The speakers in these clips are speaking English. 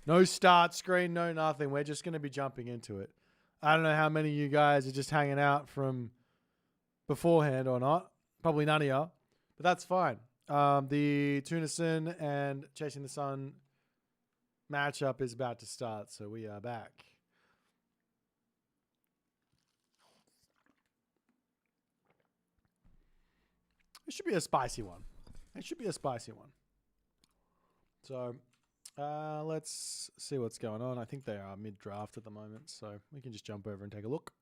No start screen, no nothing. We're just going to be jumping into it. I don't know how many of you guys are just hanging out from beforehand or not. Probably none of you, but that's fine. The Tunison and Chasing the Sun matchup is about to start, so we are back. It should be a spicy one. It should be a spicy one. So let's see what's going on. I think they are mid-draft at the moment, so we can just jump over and take a look.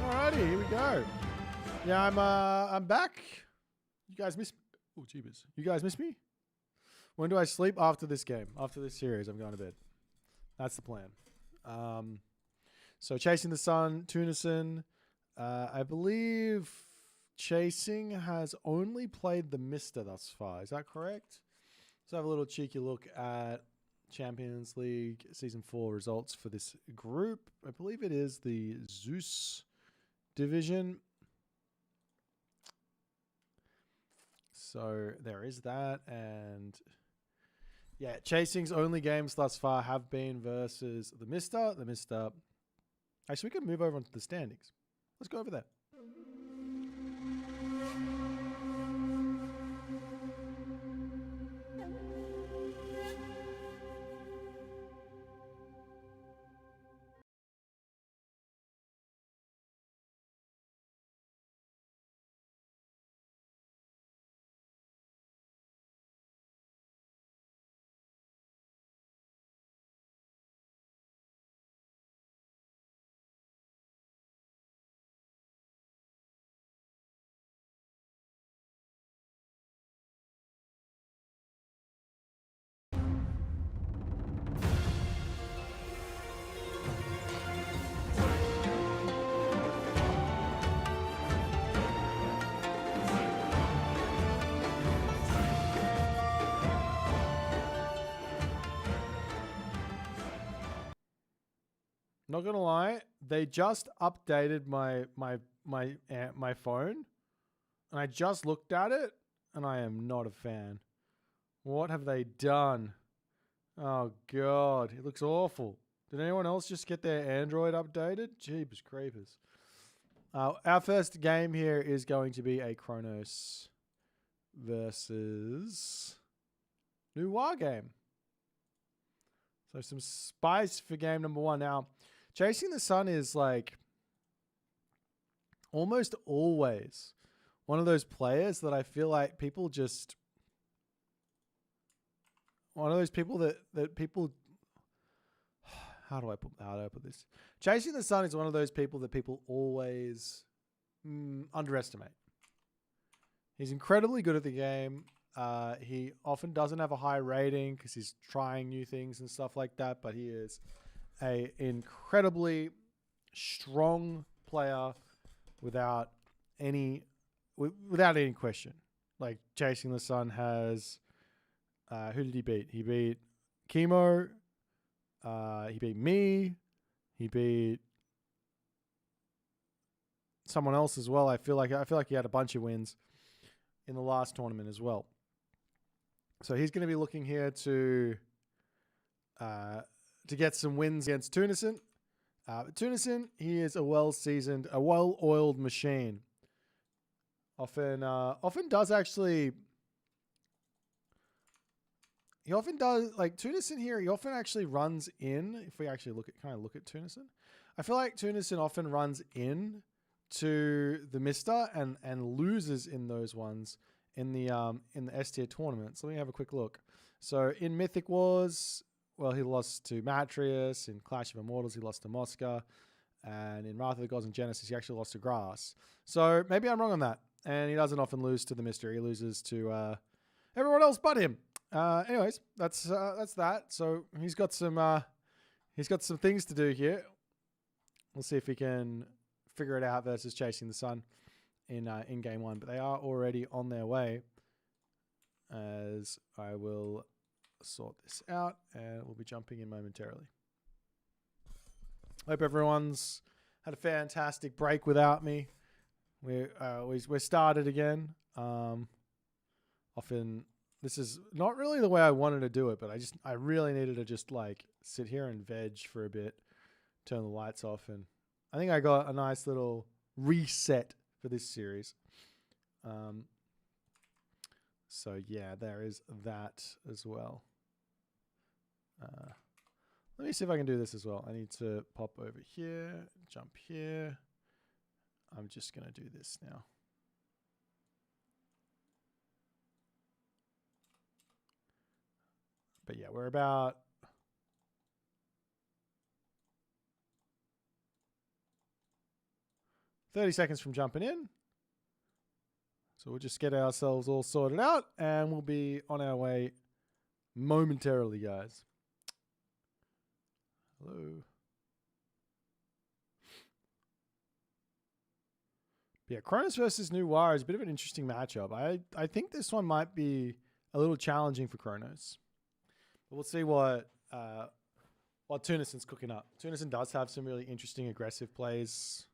Alrighty, here we go. Yeah, I'm back. You guys miss me? Oh, jeebus. You guys miss me? When do I sleep? After this game. After this series, I'm going to bed. That's the plan. So Chasing the Sun, Tunison. I believe Chasing has only played the Mister thus far. Is that correct? Let's have a little cheeky look at Champions League Season 4 results for this group. I believe it is the Zeus division. So there is that. And yeah, Chasing's only games thus far have been versus the Mister. The Mister. Actually, we can move over onto the standings. Let's go over there. Not gonna lie, they just updated my phone, and I just looked at it, and I am not a fan. What have they done? Oh god, it looks awful. Did anyone else just get their Android updated? Jeepers creepers. Our first game here is going to be a Kronos versus New War game. So some spice for game number 1. Now, Chasing the Sun is like almost always one of those players that I feel like people just... One of those people that people... How do I put this? Chasing the Sun is one of those people that people always underestimate. He's incredibly good at the game. He often doesn't have a high rating because he's trying new things and stuff like that, but he is a incredibly strong player without any question. Like Chasing the Sun has who did he beat? He beat Chemo. He beat me. He beat someone else as well. I feel like he had a bunch of wins in the last tournament as well. So he's going to be looking here to get some wins against Tunison. Tunison, he is a well-seasoned, a well-oiled machine. Often does actually... He often does, like Tunison here, he often actually runs in. If we actually look at Tunison. I feel like Tunison often runs in to the Mister and loses in those ones in the S tier tournaments. Let me have a quick look. So in Mythic Wars, well, he lost to Matrius. In Clash of Immortals, he lost to Mosca. And in Wrath of the Gods and Genesis, he actually lost to Grass. So maybe I'm wrong on that. And he doesn't often lose to the Mister. He loses to everyone else but him. Anyways, that's that. So he's got some things to do here. We'll see if he can figure it out versus Chasing the Sun in game 1. But they are already on their way, as I will sort this out, and we'll be jumping in momentarily. Hope everyone's had a fantastic break without me. We're started again. Often this is not really the way I wanted to do it, but I really needed to just like sit here and veg for a bit, turn the lights off, and I think I got a nice little reset for this series. So yeah, there is that as well. Let me see if I can do this as well. I need to pop over here, jump here. I'm just going to do this now. But yeah, we're about 30 seconds from jumping in. So we'll just get ourselves all sorted out and we'll be on our way momentarily, guys. Hello. Yeah, Cronus versus Noir is a bit of an interesting matchup. I think this one might be a little challenging for Cronus. But we'll see what Tunison's cooking up. Tunison does have some really interesting aggressive plays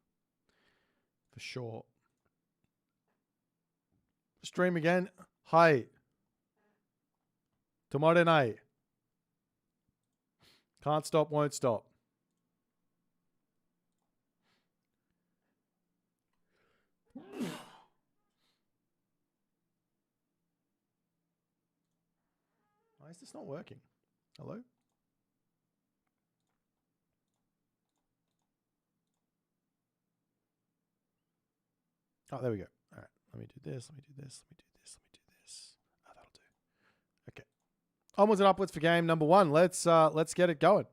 for sure. Stream again. Hi. Tomorrow night. Can't stop, won't stop. Why is this not working? Hello? Oh, there we go. All right. Let me do this. Let me do this. Let me do this. Let me do this. Oh, that'll do. Okay. Onwards and upwards for game number 1. Let's get it going.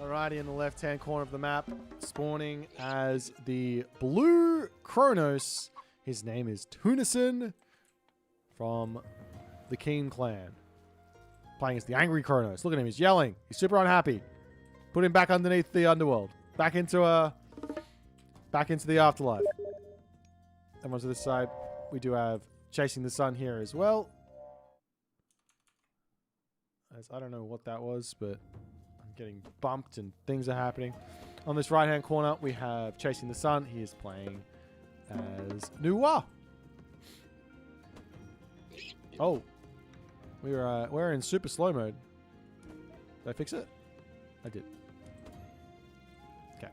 Alrighty, in the left-hand corner of the map, spawning as the blue Kronos. His name is Tunison from the Keen clan. Playing as the angry Kronos. Look at him, he's yelling. He's super unhappy. Put him back underneath the underworld. Back into the afterlife. Everyone's to this side. We do have Chasing the Sun here as well. As I don't know what that was, but I'm getting bumped and things are happening. On this right-hand corner, we have Chasing the Sun. He is playing as Noir. Oh. We're in super slow mode. Did I fix it? I did. Okay.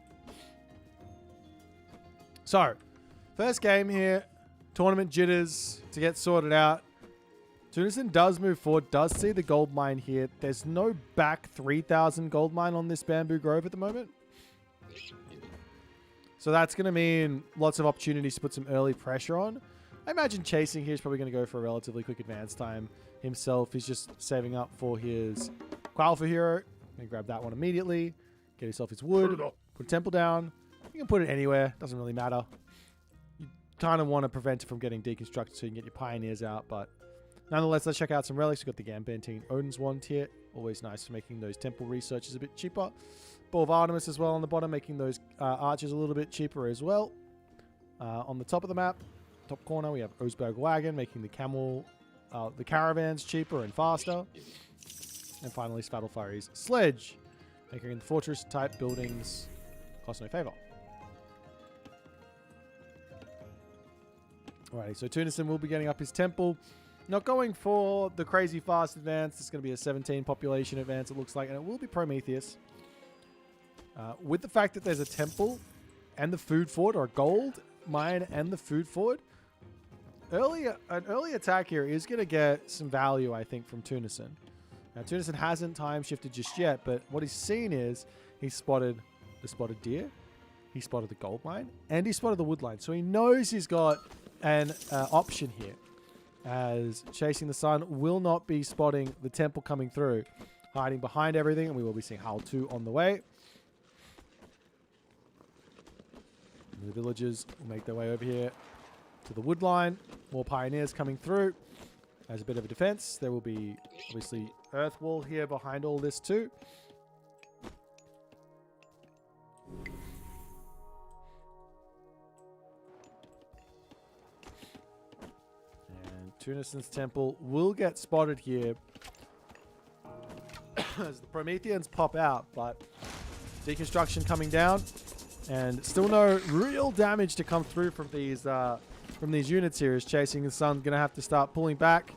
So, first game here. Tournament jitters to get sorted out. Tunison does move forward, does see the gold mine here. There's no back 3,000 gold mine on this Bamboo Grove at the moment. So that's going to mean lots of opportunities to put some early pressure on. I imagine Chasing here is probably going to go for a relatively quick advance time himself. He's just saving up for his Qualpha hero. Gonna grab that one immediately. Get himself his wood. Put a temple down. You can put it anywhere. Doesn't really matter. You kind of want to prevent it from getting deconstructed so you can get your pioneers out. But nonetheless, let's check out some relics. We've got the Gambantine Odin's Wand here. Always nice for making those temple researches a bit cheaper. Ball of Artemis as well on the bottom, making those archers a little bit cheaper as well. On the top of the map, top corner, we have Osberg Wagon, making the caravans cheaper and faster. And finally, Svadilfari's Sledge, making the fortress-type buildings cost no favor. Alrighty, so Tunison will be getting up his temple. Not going for the crazy fast advance. It's going to be a 17 population advance, it looks like, and it will be Prometheus. With the fact that there's a temple and the food fort, or a gold mine and the food fort, an early attack here is going to get some value, I think, from Tunison. Now, Tunison hasn't time shifted just yet, but what he's seen is he spotted the spotted deer, he spotted the gold mine, and he spotted the wood line. So he knows he's got an option here, as Chasing the Sun will not be spotting the temple coming through, hiding behind everything, and we will be seeing Hull 2 on the way. The villagers will make their way over here to the wood line. More pioneers coming through as a bit of a defense. There will be obviously earth wall here behind all this too. Tunison's temple will get spotted here as the Prometheans pop out, but deconstruction coming down, and still no real damage to come through from these units here. Is Chasing the Sun going to have to start pulling back?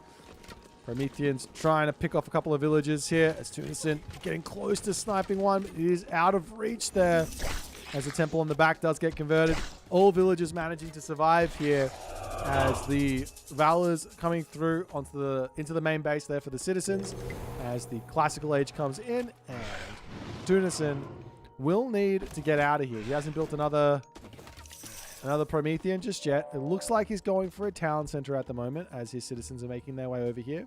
Prometheans trying to pick off a couple of villages here as Tunison getting close to sniping one. It is out of reach there as the temple on the back does get converted. All villagers managing to survive here as the Valors coming through into the main base there for the citizens as the classical age comes in, and Tunison will need to get out of here. He hasn't built another Promethean just yet. It looks like he's going for a town center at the moment as his citizens are making their way over here.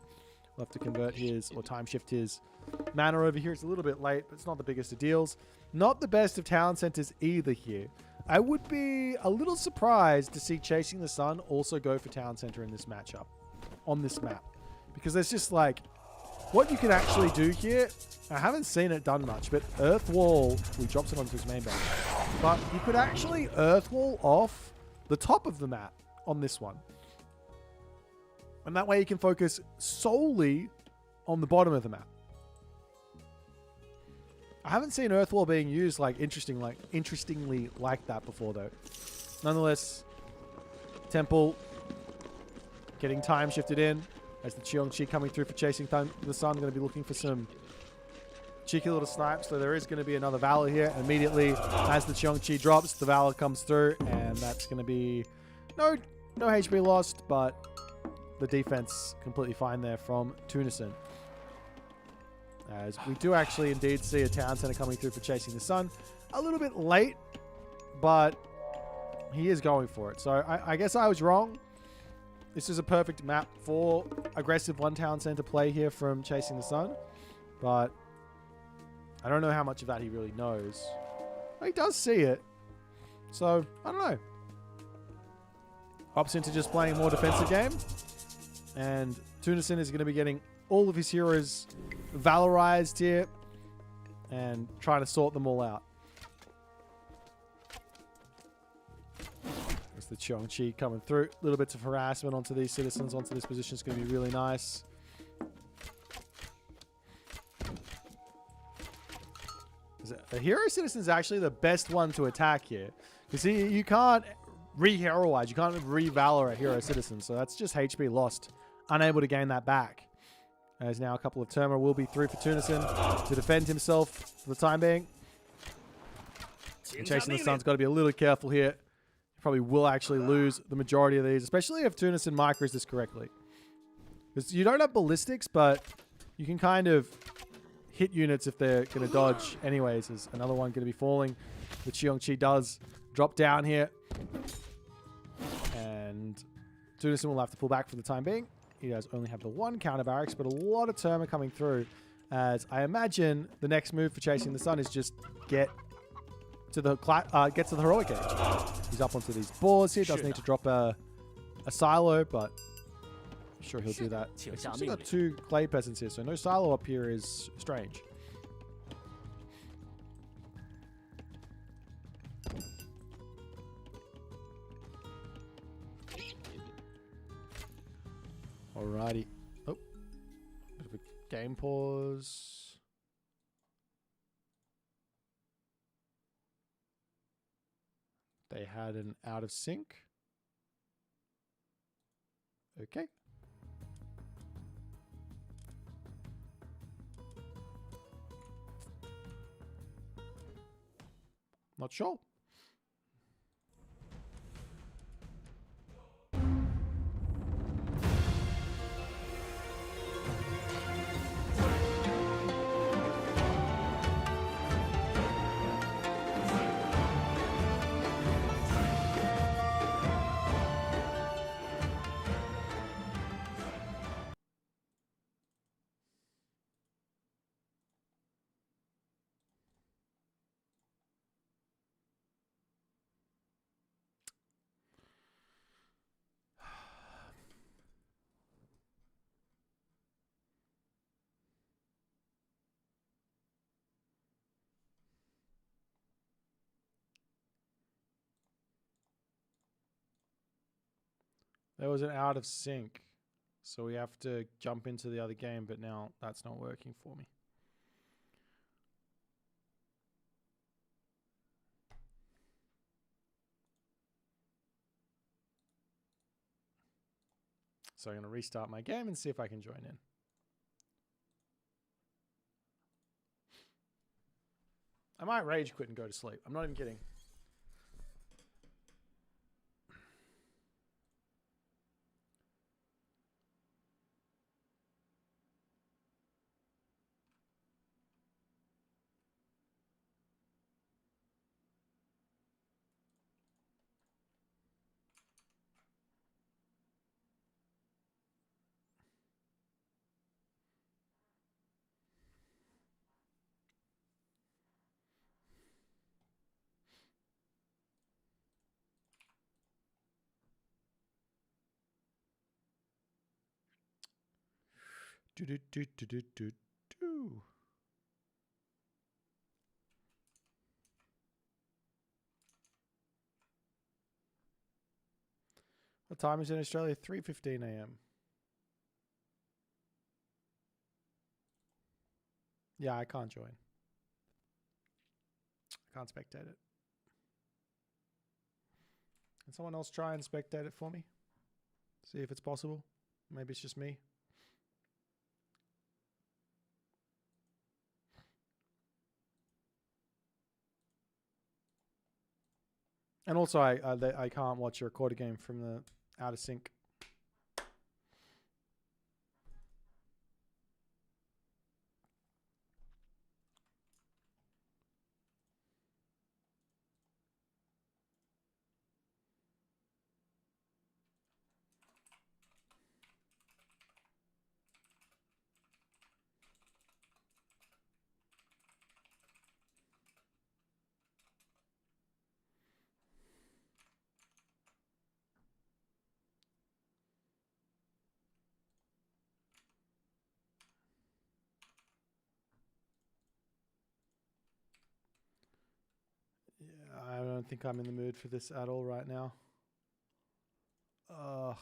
We'll have to convert his, or time shift his mana over here. It's a little bit late, but it's not the biggest of deals. Not the best of town centers either here. I would be a little surprised to see Chasing the Sun also go for town center in this matchup on this map, because there's just like what you can actually do here. I haven't seen it done much, but Earth Wall, he drops it onto his main base. But you could actually Earth Wall off the top of the map on this one. And that way you can focus solely on the bottom of the map. I haven't seen Earth Wall being used interestingly like that before though. Nonetheless, Temple getting time shifted in as the Cheongchi coming through for Chasing the Sun. Going to be looking for some cheeky little snipes. So there is going to be another Valor here. Immediately as the Cheongchi drops, the Valor comes through, and that's going to be no HP lost, but the defense completely fine there from Tunison. As we do actually indeed see a town center coming through for Chasing the Sun. A little bit late, but he is going for it. So I guess I was wrong. This is a perfect map for aggressive one town center play here from Chasing the Sun. But I don't know how much of that he really knows. He does see it. So, I don't know. Hops into just playing a more defensive game. And Tunison is going to be getting all of his heroes valorized here and trying to sort them all out. There's the Cheongchi coming through. Little bits of harassment onto these citizens, onto this position is going to be really nice. The hero citizen is actually the best one to attack here. Because you can't re-heroize, you can't re-valor a hero citizen, so that's just HP lost. Unable to gain that back. As now a couple of Terma will be through for Tunison to defend himself for the time being. And Chasing the Sun's got to be a little careful here. He probably will actually lose the majority of these, especially if Tunison micros this correctly. Because you don't have ballistics, but you can kind of hit units if they're going to dodge anyways. There's another one going to be falling. The Cheongchi does drop down here. And Tunison will have to pull back for the time being. He does only have the one counter barracks, but a lot of Terma coming through. As I imagine the next move for Chasing the Sun is just get to the heroic age. He's up onto these boards here. Does need to drop a silo, but I'm sure he'll do that. He's also got two clay peasants here, so no silo up here is strange. Alrighty. Oh, bit of a game pause. They had an out of sync. Okay. Not sure. There was an out of sync. So we have to jump into the other game, but now that's not working for me. So I'm going to restart my game and see if I can join in. I might rage quit and go to sleep. I'm not even kidding. Do. What time is it in Australia? 3:15 a.m. Yeah, I can't join. I can't spectate it. Can someone else try and spectate it for me? See if it's possible. Maybe it's just me. And also, I can't watch a recorded game from the out of sync. I don't think I'm in the mood for this at all right now. Ugh.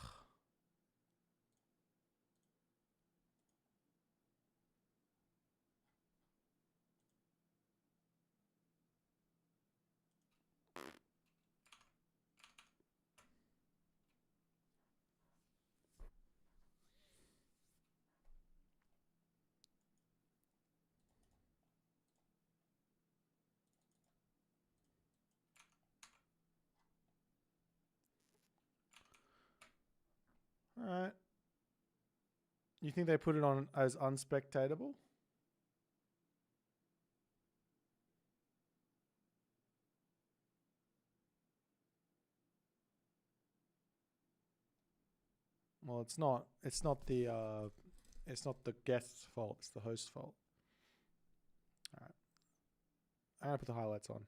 All right. You think they put it on as unspectatable? Well, it's not. It's not the. It's not the guest's fault. It's the host's fault. All right. I'm gonna put the highlights on.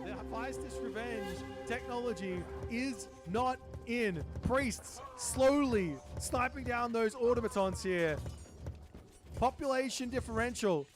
The Feistus Revenge technology is not in. Priests slowly sniping down those automatons here. Population differential.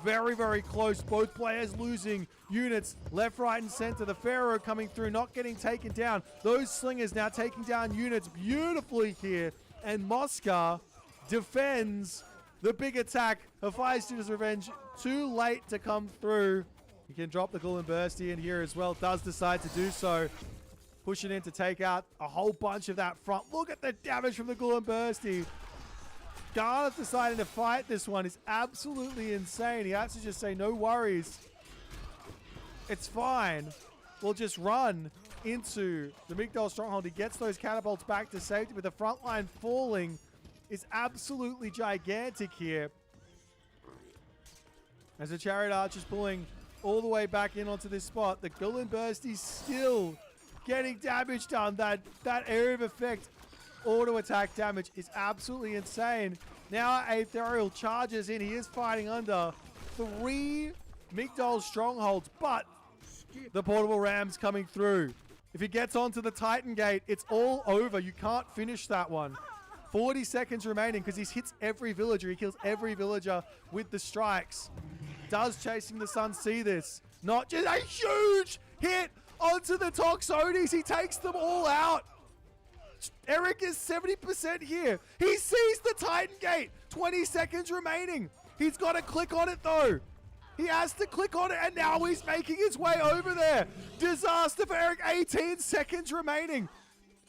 Very, very close. Both players losing units left, right, and center. The Pharaoh coming through, not getting taken down. Those slingers now taking down units beautifully here. And Mosca defends the big attack of Feistus Revenge. Too late to come through. He can drop the Ghoul and Bursty in here as well. Does decide to do so. Pushing in to take out a whole bunch of that front. Look at the damage from the Ghoul and Bursty. Gareth deciding to fight this one is absolutely insane. He has to just say, no worries. It's fine. We'll just run into the Migdol stronghold. He gets those catapults back to safety, but the front line falling is absolutely gigantic here. As the Chariot Archer's pulling all the way back in onto this spot. The Ghoul and Bursty's still getting damage done. That area of effect auto attack damage is absolutely insane. Now Aetherial charges in. He is fighting under 3 Migdol strongholds, but the portable rams coming through. If he gets onto the Titan Gate, it's all over. You can't finish that one. 40 seconds remaining because he hits every villager. He kills every villager with the strikes. Does Chasing the Sun see this? Not just a huge hit onto the Toxotes. He takes them all out. Eric is 70% here. He sees the Titan Gate. 20 seconds remaining. He's got to click on it though. He has to click on it, and now he's making his way over there. Disaster for Eric. 18 seconds remaining.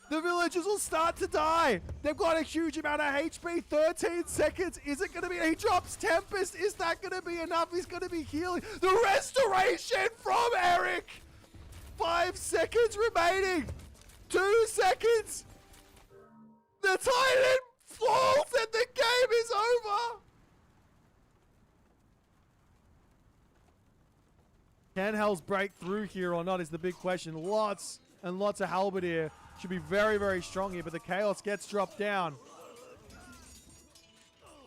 The villagers will start to die. They've got a huge amount of HP. 13 seconds. Is it going to be? He drops Tempest. Is that going to be enough? He's going to be healing. The restoration from Eric. 5 seconds remaining. 2 seconds. The Titan falls and the game is over. Can Hells break through here or not is the big question. Lots and lots of Halberdier. Should be very, very strong here, but the Chaos gets dropped down.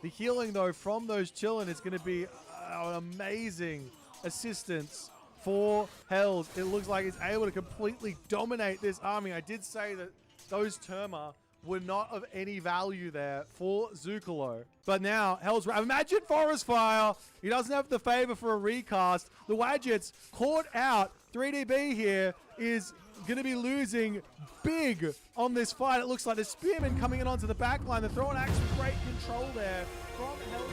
The healing, though, from those Chillin is going to be an amazing assistance for Hells. It looks like it's able to completely dominate this army. I did say that those Terma were not of any value there for Zucolo. But now, Hells... Imagine Forest Fire. He doesn't have the favor for a recast. The Wadgets caught out. 3DB here is going to be losing big on this fight. It looks like the Spearmen coming in onto the back line. They're throwing actually great control there from Hell's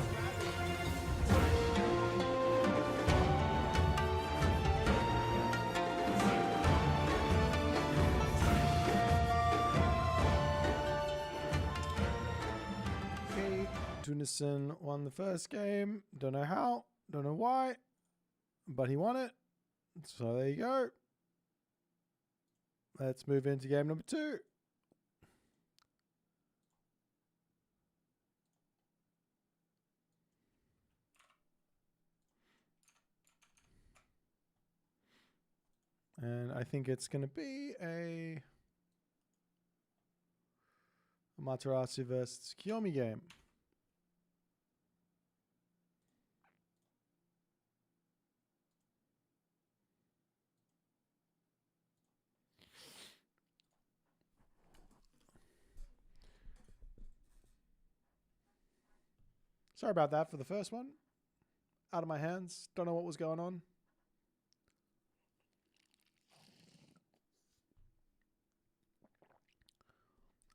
Okay, Tunison won the first game. Don't know how, don't know why, but he won it. So there you go. Let's move into game number 2. And I think it's going to be a Amaterasu versus Kiyomi game. Sorry about that for the first one. Out of my hands. Don't know what was going on.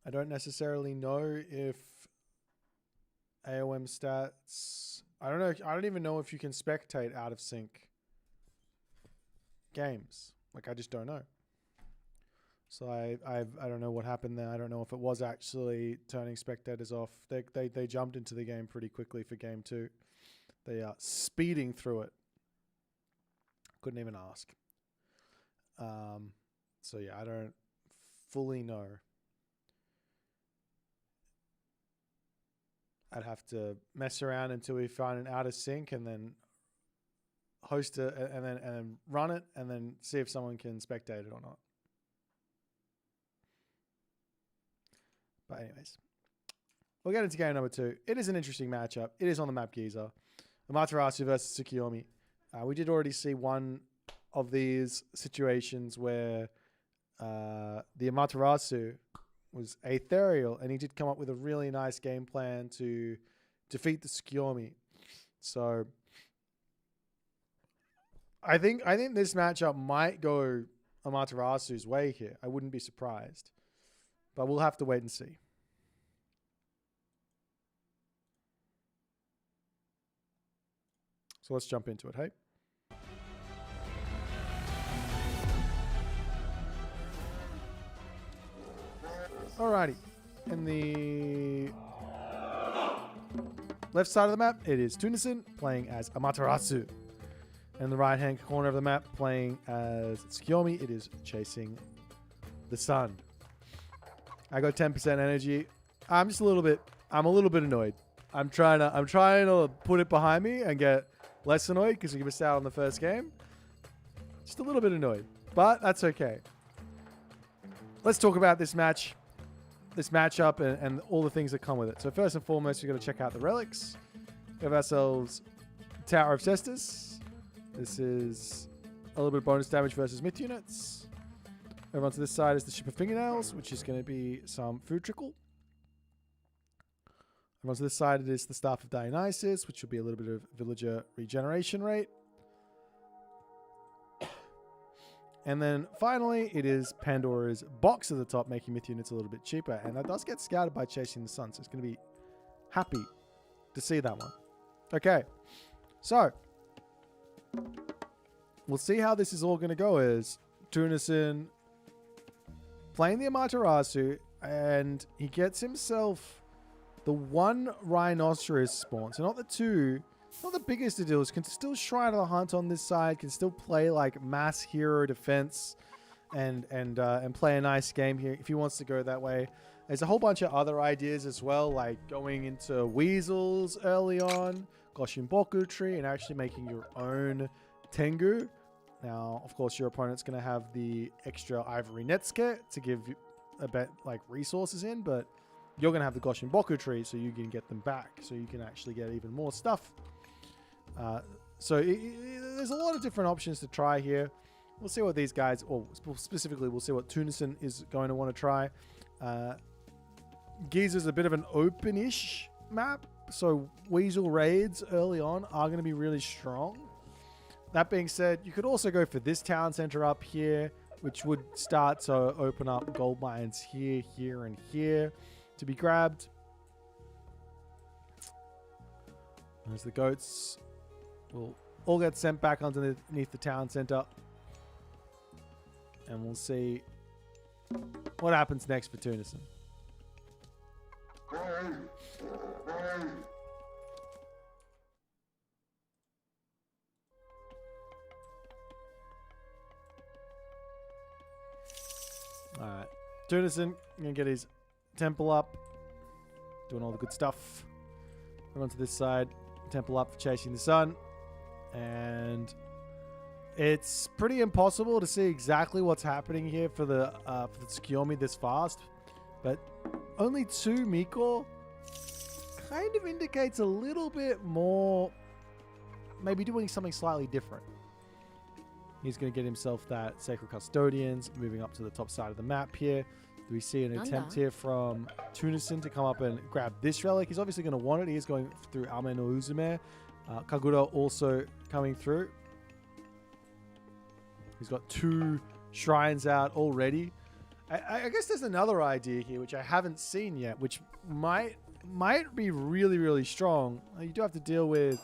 I don't necessarily know if AOM stats... I don't know. I don't even know if you can spectate out of sync games. Like, I just don't know. So I don't know what happened there. I don't know if it was actually turning spectators off. They jumped into the game pretty quickly for game 2. They are speeding through it. Couldn't even ask. So yeah, I don't fully know. I'd have to mess around until we find an out of sync and then host it and then run it and then see if someone can spectate it or not. But anyways, we'll get into game number 2. It is an interesting matchup. It is on the map Giza. Amaterasu versus Tsukiyomi. We did already see one of these situations where the Amaterasu was ethereal, and he did come up with a really nice game plan to defeat the Tsukiyomi. So I think this matchup might go Amaterasu's way here. I wouldn't be surprised. But we'll have to wait and see. So let's jump into it, hey? Alrighty. In the left side of the map, it is Tunison playing as Amaterasu. In the right-hand corner of the map, playing as Tsukiyomi, it is Chasing the Sun. I got 10% energy. I'm a little bit annoyed. I'm trying to put it behind me and get less annoyed because we missed out on the first game. Just a little bit annoyed, but that's okay. Let's talk about this matchup and all the things that come with it. So first and foremost, we're going to check out the relics. We have ourselves Tower of Cestus. This is a little bit of bonus damage versus myth units. Over onto this side is the Ship of Fingernails, which is going to be some food trickle. Over onto this side it is the Staff of Dionysus, which will be a little bit of villager regeneration rate. And then finally, it is Pandora's box at the top, making myth units a little bit cheaper. And that does get scouted by Chasing the Sun, so it's going to be happy to see that one. Okay, so we'll see how this is all going to go as Tunison playing the Amaterasu, and he gets himself the 1 rhinoceros spawn. So not the 2, not the biggest of deals. Can still Shrine of the Hunt on this side. Can still play like mass hero defense and play a nice game here if he wants to go that way. There's a whole bunch of other ideas as well, like going into weasels early on, Goshinboku tree, and actually making your own Tengu. Now, of course, your opponent's going to have the extra Ivory Netsuke to give you a bit like resources in, but you're going to have the Goshinboku tree, so you can get them back, so you can actually get even more stuff. There's a lot of different options to try here. We'll see what these guys, or specifically, we'll see what Tunison is going to want to try. Giza's a bit of an open-ish map, so Weasel raids early on are going to be really strong. That being said, you could also go for this town center up here, which would start to open up gold mines here, here, and here to be grabbed. As the goats will all get sent back underneath the town center. And we'll see what happens next for Tunison. Alright. Tunison gonna get his temple up. Doing all the good stuff. We're onto this side. Temple up for Chasing the Sun. And it's pretty impossible to see exactly what's happening here for the Tsukiyomi this fast. But only 2 Miko kind of indicates a little bit more, maybe doing something slightly different. He's going to get himself that Sacred Custodians, moving up to the top side of the map here. Do we see an attempt here from Tunison to come up and grab this relic? He's obviously going to want it. He is going through Ame no Uzume. Kagura also coming through. He's got 2 shrines out already. I guess there's another idea here, which I haven't seen yet, which might be really, really strong. You do have to deal with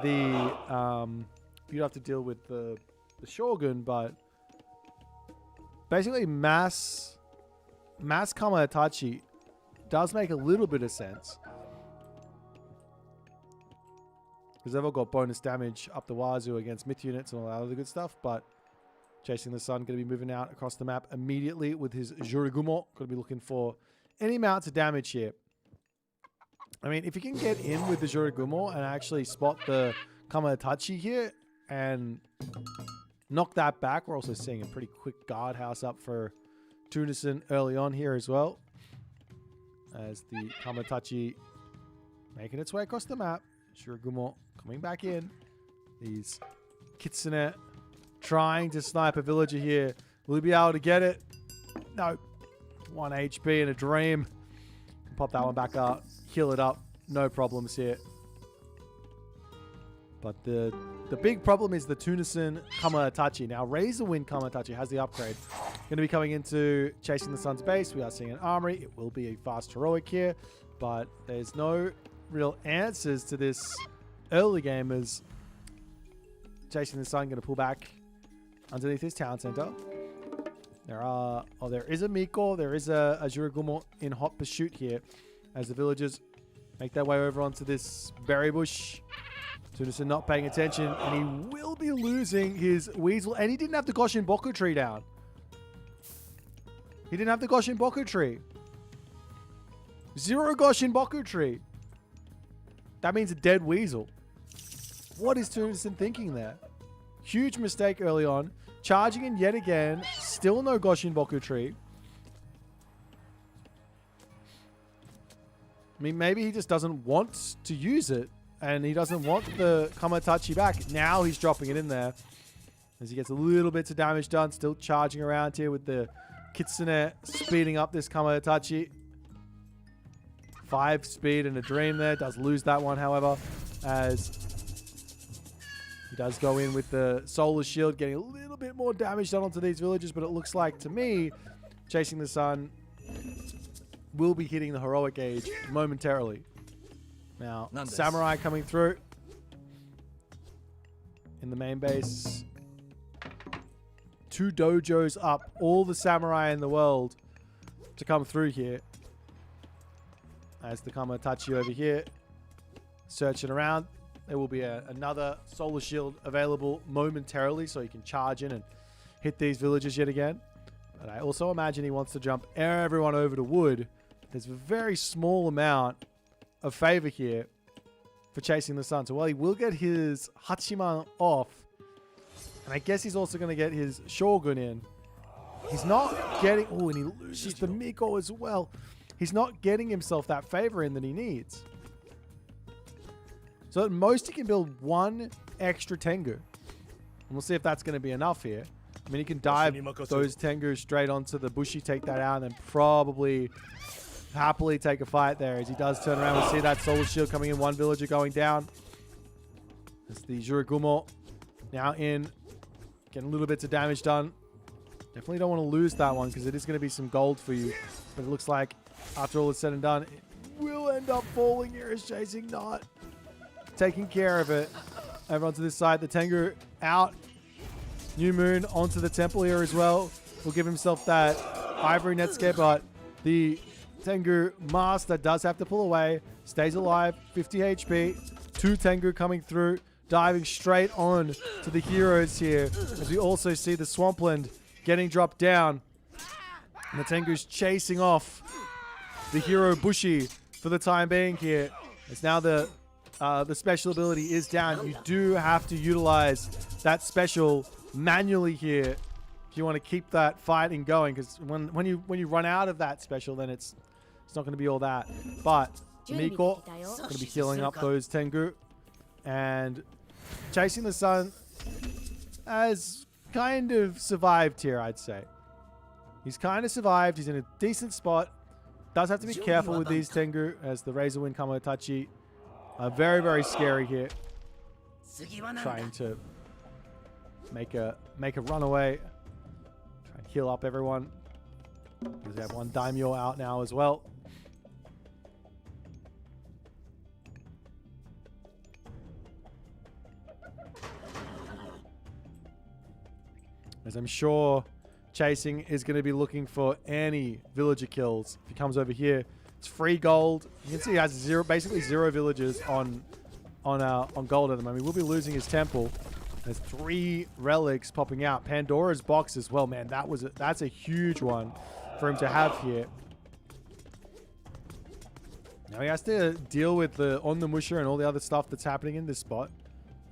the the Shogun, but basically mass Kamaitachi does make a little bit of sense. Because they've all got bonus damage up the wazoo against myth units and all that other good stuff, but Chasing the Sun going to be moving out across the map immediately with his Jurigumo. Going to be looking for any amounts of damage here. I mean, if you can get in with the Jurigumo and actually spot the Kamaitachi here and knock that back. We're also seeing a pretty quick guardhouse up for Tunison early on here as well. As the Kamaitachi making its way across the map. Jurigumo coming back in. These Kitsune trying to snipe a villager here. Will he be able to get it? No. 1 HP in a dream. Pop that one back up. Heal it up. No problems here. But the big problem is the Tunison Kamaitachi. Now, Razor Wind Kamaitachi has the upgrade. Going to be coming into Chasing the Sun's base. We are seeing an armory. It will be a fast heroic here. But there's no real answers to this early game as Chasing the Sun going to pull back underneath his town center. There is a Miko. There is a Jurigumo in hot pursuit here as the villagers make their way over onto this berry bush. Tunison not paying attention, and he will be losing his Weasel. And he didn't have the Goshinboku tree down. He didn't have the Goshinboku tree. 0 Goshinboku tree. That means a dead Weasel. What is Tunison thinking there? Huge mistake early on. Charging in yet again. Still no Goshinboku tree. I mean, maybe he just doesn't want to use it. And he doesn't want the Kamaitachi back. Now he's dropping it in there. As he gets a little bit of damage done. Still charging around here with the Kitsune speeding up this Kamaitachi. 5 speed and a dream there. Does lose that one, however. As He does go in with the Solar Shield, getting a little bit more damage done onto these villagers, but it looks like, to me, Chasing the Sun will be hitting the heroic age momentarily. Now, Samurai coming through in the main base. 2 dojos up, all the Samurai in the world to come through here. As the Kamatachi over here searching around. There will be another Solar Shield available momentarily, so you can charge in and hit these villagers yet again. But I also imagine he wants to jump everyone over to wood. There's a very small amount of favor here for Chasing the Sun. So while he will get his Hachiman off, and I guess he's also going to get his Shogun in, he's not getting... Oh, and he loses the Miko as well. He's not getting himself that favor in that he needs. So at most, he can build 1 extra Tengu. And we'll see if that's going to be enough here. I mean, he can dive those Tengu straight onto the Bushi, take that out, and then probably happily take a fight there. As he does turn around, we'll see that Solar Shield coming in. 1 villager going down. That's the Jurigumo now in. Getting little bits of damage done. Definitely don't want to lose that one because it is going to be some gold for you. But it looks like after all is said and done, it will end up falling here as Chasing not taking care of it. Over onto this side, the Tengu out. New Moon onto the temple here as well. Will give himself that Ivory Netscape, but the Tengu Master does have to pull away. Stays alive, 50 HP. 2 Tengu coming through, diving straight on to the heroes here. As we also see the Swampland getting dropped down. And the Tengu's chasing off the hero Bushi for the time being here. It's now the special ability is down. You do have to utilize that special manually here if you want to keep that fighting going, because when you run out of that special, then it's not going to be all that. But Miko going to be healing up those Tengu, and Chasing the Sun has kind of survived here, I'd say. He's kind of survived. He's in a decent spot. Does have to be careful with these Tengu, as the Razor Wind Kamatachi are very, very scary here. Trying to make a runaway. Try and heal up everyone. Because they have 1 Daimyo out now as well. As I'm sure Chasing is going to be looking for any villager kills. If he comes over here, it's free gold. You can see he has basically zero villagers on gold at the moment. He will be losing his temple. There's 3 relics popping out. Pandora's box as well, man. That's a huge one for him to have here. Now he has to deal with the Onnamusha and all the other stuff that's happening in this spot.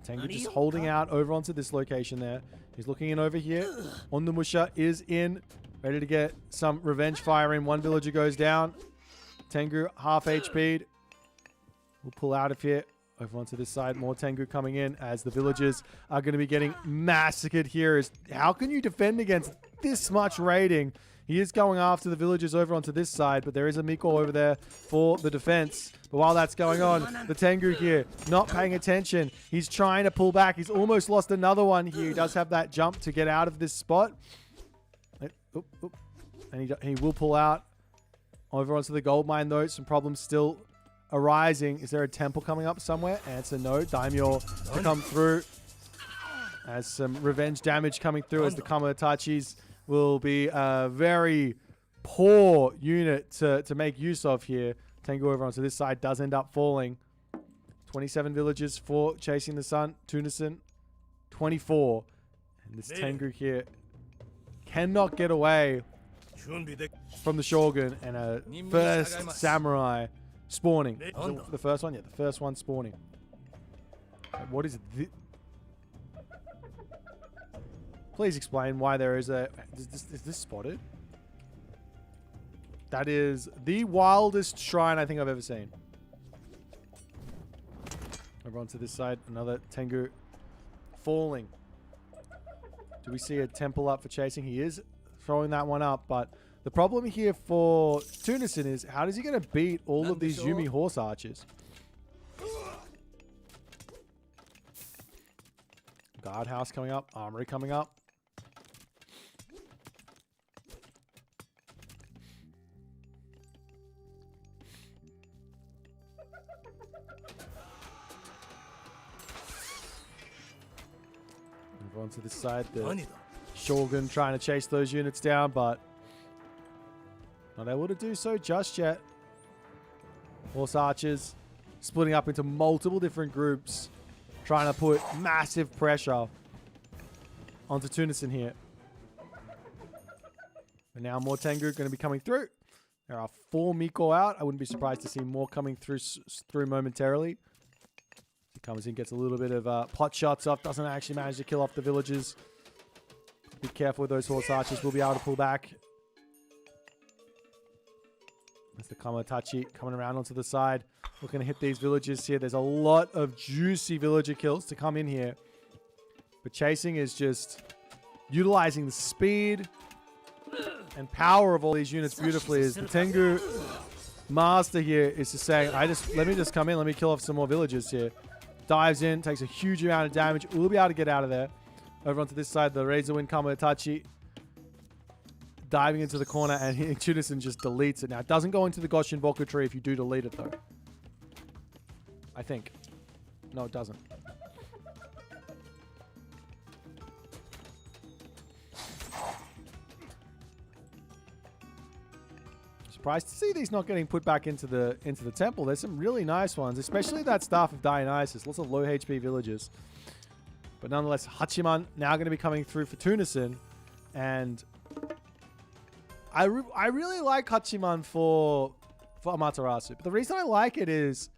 Tengu just holding out over onto this location there. He's looking in over here. Onnamusha is in, ready to get some revenge fire in. 1 villager goes down. Tengu half HP'd. We'll pull out of here. Over onto this side, more Tengu coming in as the villagers are going to be getting massacred here. How can you defend against this much raiding? He is going after the villagers over onto this side, but there is a Miko over there for the defense. But while that's going on, the Tengu here not paying attention. He's trying to pull back. He's almost lost another one here. He does have that jump to get out of this spot. And he will pull out. Over onto the gold mine though. Some problems still arising. Is there a temple coming up somewhere? Answer no. Daimyo to come through. As some revenge damage coming through, as the Kamatachis will be a very poor unit to make use of here. Tengu over onto this side does end up falling. 27 villages for Chasing the Sun. Tunison, 24. And this Tengu here cannot get away from the Shogun, and a first Samurai spawning. The first one? Yeah, the first one spawning. What is this? Please explain why there is a... Is this spotted? That is the wildest shrine I think I've ever seen. Over onto this side, another Tengu falling. Do we see a temple up for Chasing? He is throwing that one up, but the problem here for Tunison is, how is he going to beat all of these Yumi horse archers? Guardhouse coming up. Armory coming up. Move on to this side. The Shogun trying to chase those units down, but not able to do so just yet. Horse archers splitting up into multiple different groups, trying to put massive pressure onto Tunison here. And now more Tengu going to be coming through. There are 4 Miko out. I wouldn't be surprised to see more coming through momentarily. He comes in, gets a little bit of pot shots off, doesn't actually manage to kill off the villagers. Be careful with those horse archers. We'll be able to pull back. That's the Kamatachi coming around onto the side. Looking to hit these villagers here. There's a lot of juicy villager kills to come in here. But chasing is just utilizing the speed and power of all these units beautifully. As the Tengu master here is just saying, let me just come in, let me kill off some more villagers here. Dives in, takes a huge amount of damage. We'll be able to get out of there. Over onto this side, the Razor Wind Kamatachi diving into the corner, and Tunison just deletes it. Now, it doesn't go into the Goshin Boku tree if you do delete it, though. I think. No, it doesn't. Surprised to see these not getting put back into the temple. There's some really nice ones, especially that Staff of Dionysus. Lots of low HP villagers. But nonetheless, Hachiman now going to be coming through for Tunison. And I really like Hachiman for Amaterasu. But the reason I like it is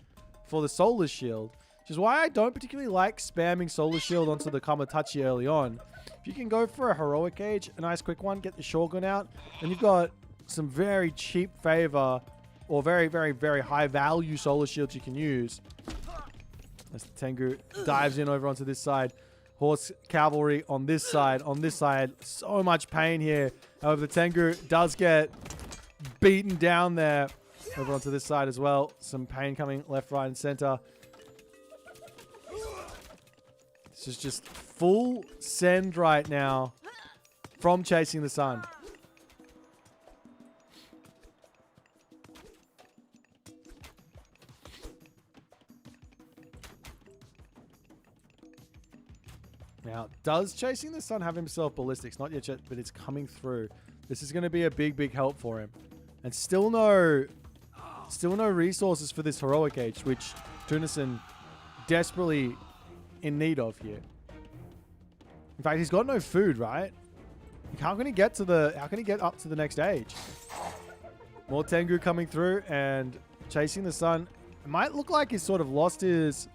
for the Solar Shield, which is why I don't particularly like spamming Solar Shield onto the Kamatachi early on. If you can go for a Heroic Age, a nice quick one, get the Shogun out, and you've got some very cheap favor or very, very, very high value Solar Shields you can use. As the Tengu dives in over onto this side. Horse cavalry on this side. On this side, so much pain here. However, the Tengu does get beaten down there. Over onto this side as well. Some pain coming left, right, and center. This is just full send right now from Chasing the Sun. Now, does Chasing the Sun have himself ballistics? Not yet, but it's coming through. This is going to be a big, big help for him. And still no resources for this Heroic Age, which Tunison desperately in need of here. In fact, he's got no food, right? How can he get up to the next age? More Tengu coming through, and Chasing the Sun. It might look like he's sort of lost his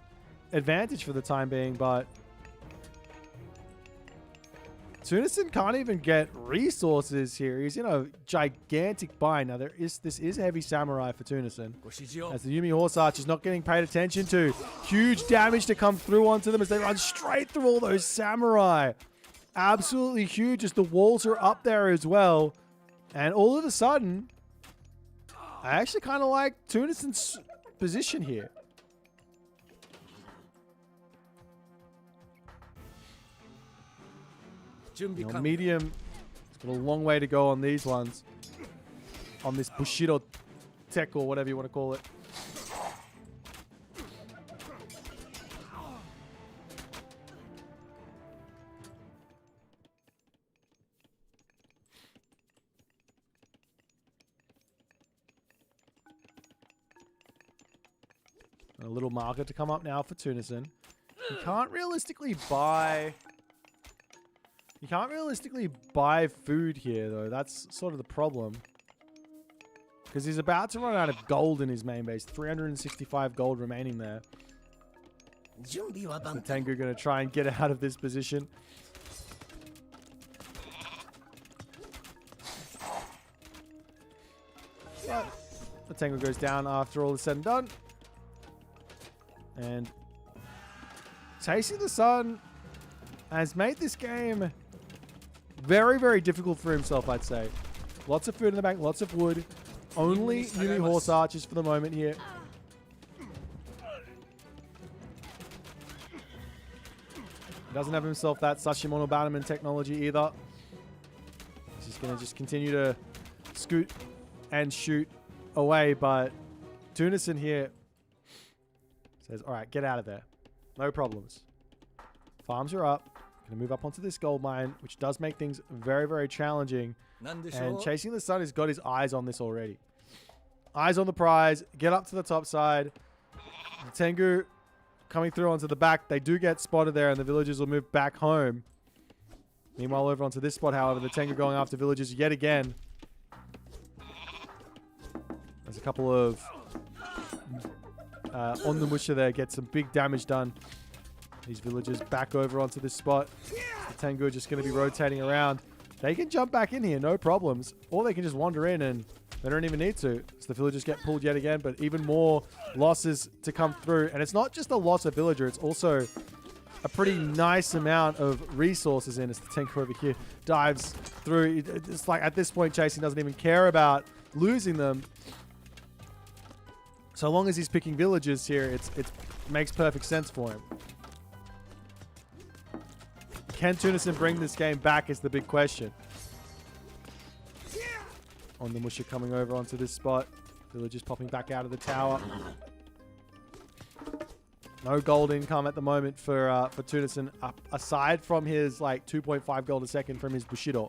advantage for the time being, but Tunison can't even get resources here. He's in a gigantic bind. Now, this is heavy samurai for Tunison. As the Yumi Horse Arch is not getting paid attention to. Huge damage to come through onto them as they run straight through all those samurai. Absolutely huge as the walls are up there as well. And all of a sudden, I actually kind of like Tunison's position here. Medium, it's got a long way to go on these ones. On this Bushido tech or whatever you want to call it. A little market to come up now for Tunison. You can't realistically buy food here, though. That's sort of the problem. Because he's about to run out of gold in his main base. 365 gold remaining there. The Tengu going to try and get out of this position. But the Tengu goes down after all is said and done. And Chasing the Sun has made this game very, very difficult for himself, I'd say. Lots of food in the bank, lots of wood. Only Yumi Horse Archers for the moment here. He doesn't have himself that Sashimono Bannerman technology either. He's just going to just continue to scoot and shoot away, but Tunison here says, all right, get out of there. No problems. Farms are up. Going to move up onto this gold mine, which does make things very, very challenging. And Chasing the Sun has got his eyes on this already. Eyes on the prize. Get up to the top side. The Tengu coming through onto the back. They do get spotted there, and the villagers will move back home. Meanwhile, over onto this spot, however, the Tengu going after villagers yet again. There's a couple of on the musha there, get some big damage done. These villagers back over onto this spot. The Tengu are just going to be rotating around. They can jump back in here, no problems. Or they can just wander in and they don't even need to. So the villagers get pulled yet again, but even more losses to come through. And it's not just a loss of villager, it's also a pretty nice amount of resources in as the Tengu over here dives through. It's like at this point, Chasing doesn't even care about losing them. So long as he's picking villagers here, it makes perfect sense for him. Can Tunison bring this game back is the big question. On the musha coming over onto this spot. Villagers popping back out of the tower. No gold income at the moment for Tunison, aside from his like 2.5 gold a second from his Bushido.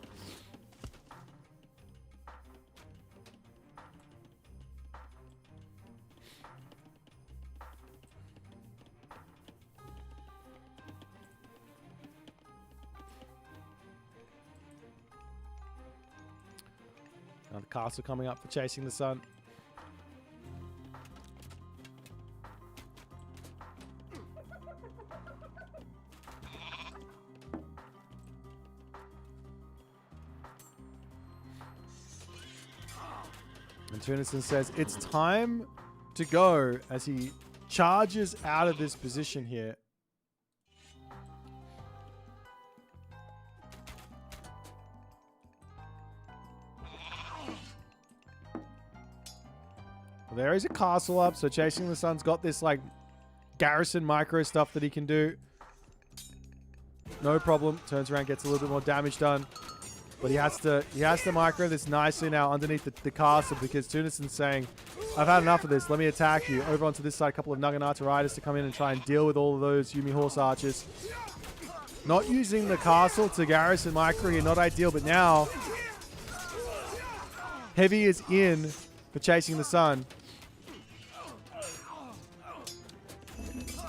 Now the castle coming up for Chasing the Sun. And Tunison says it's time to go as he charges out of this position here. Well, there is a castle up, so Chasing the Sun's got this like garrison micro stuff that he can do. No problem. Turns around, gets a little bit more damage done. But he has to micro this nicely now underneath the castle because Tunison's saying, I've had enough of this. Let me attack you. Over onto this side, a couple of Naginata riders to come in and try and deal with all of those Yumi horse archers. Not using the castle to garrison micro here, not ideal, but now Heavy is in for Chasing the Sun.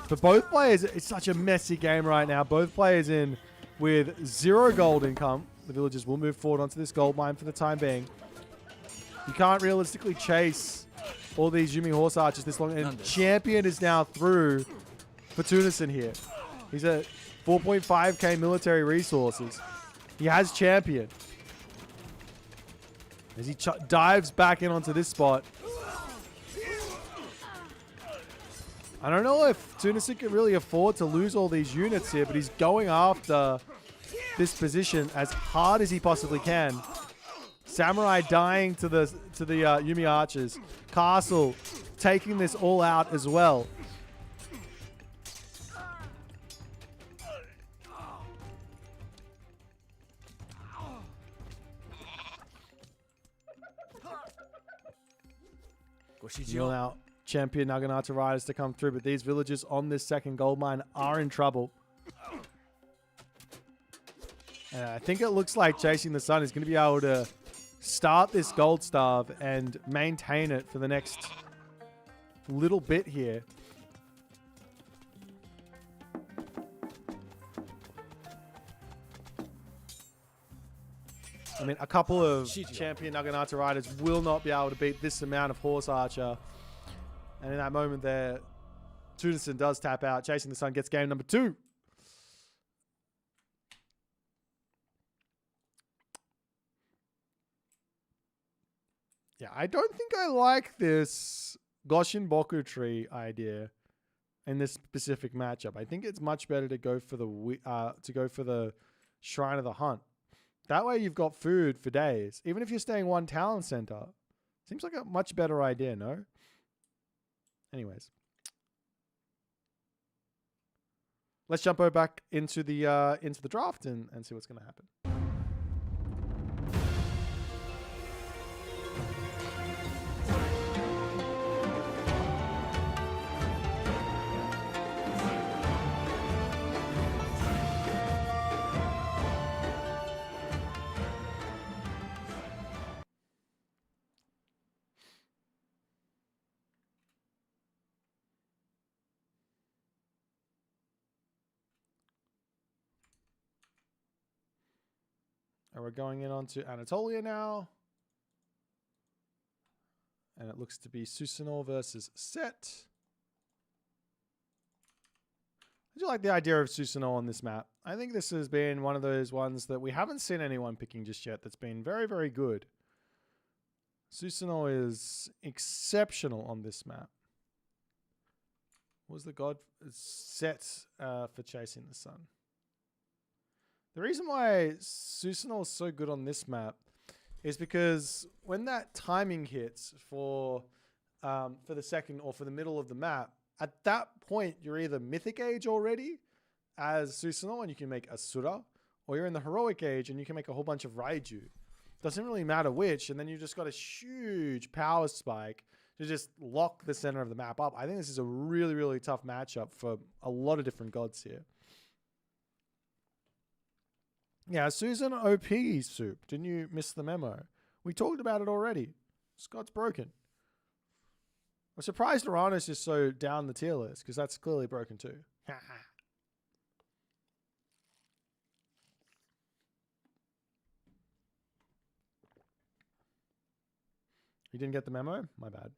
For both players, it's such a messy game right now. Both players in with 0 gold income. The villagers will move forward onto this gold mine for the time being. You can't realistically chase all these Yumi horse archers this long. And Champion is now through for Tunison here. He's at 4.5k military resources. He has Champion. As he dives back in onto this spot. I don't know if Tunison can really afford to lose all these units here, but he's going after this position as hard as he possibly can. Samurai dying to the Yumi archers. Castle taking this all out as well. You'll now Champion Naginata riders to come through, but these villagers on this second gold mine are in trouble. And I think it looks like Chasing the Sun is going to be able to start this gold starve and maintain it for the next little bit here. I mean, a couple of Champion Naginata riders will not be able to beat this amount of horse archer. And in that moment there, Tunison does tap out. Chasing the Sun gets game number 2. Yeah, I don't think I like this Goshin Boku tree idea in this specific matchup. I think it's much better to go for the Shrine of the Hunt. That way you've got food for days. Even if you're staying one talent center. Seems like a much better idea, no? Anyways. let's jump over back into the draft and see what's going to happen. And we're going in onto Anatolia now. And it looks to be Susanoo versus Set. I do like the idea of Susanoo on this map. I think this has been one of those ones that we haven't seen anyone picking just yet that's been very, very good. Susanoo is exceptional on this map. What was the god? Set for Chasing the Sun. The reason why Susanoo is so good on this map is because when that timing hits for the second or for the middle of the map, at that point you're either Mythic Age already as Susanoo and you can make a Sura, or you're in the Heroic Age and you can make a whole bunch of Raiju. Doesn't really matter which, and then you just got a huge power spike to just lock the center of the map up. I think this is a really, really tough matchup for a lot of different gods here. Yeah, Susan OP soup. Didn't you miss the memo? We talked about it already. Scott's broken. I'm surprised Uranus is so down the tier list because that's clearly broken too. You didn't get the memo? My bad.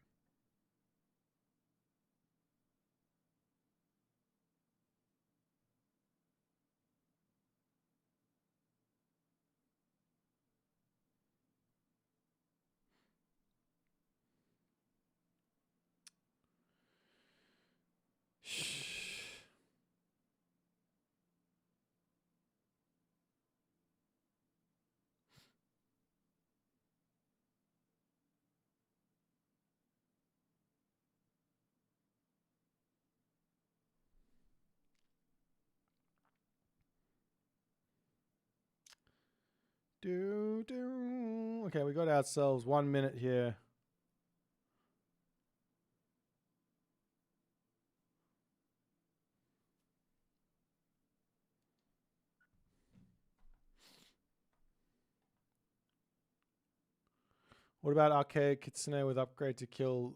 Okay, we got ourselves 1 minute here. What about Archaic Kitsune with upgrade to kill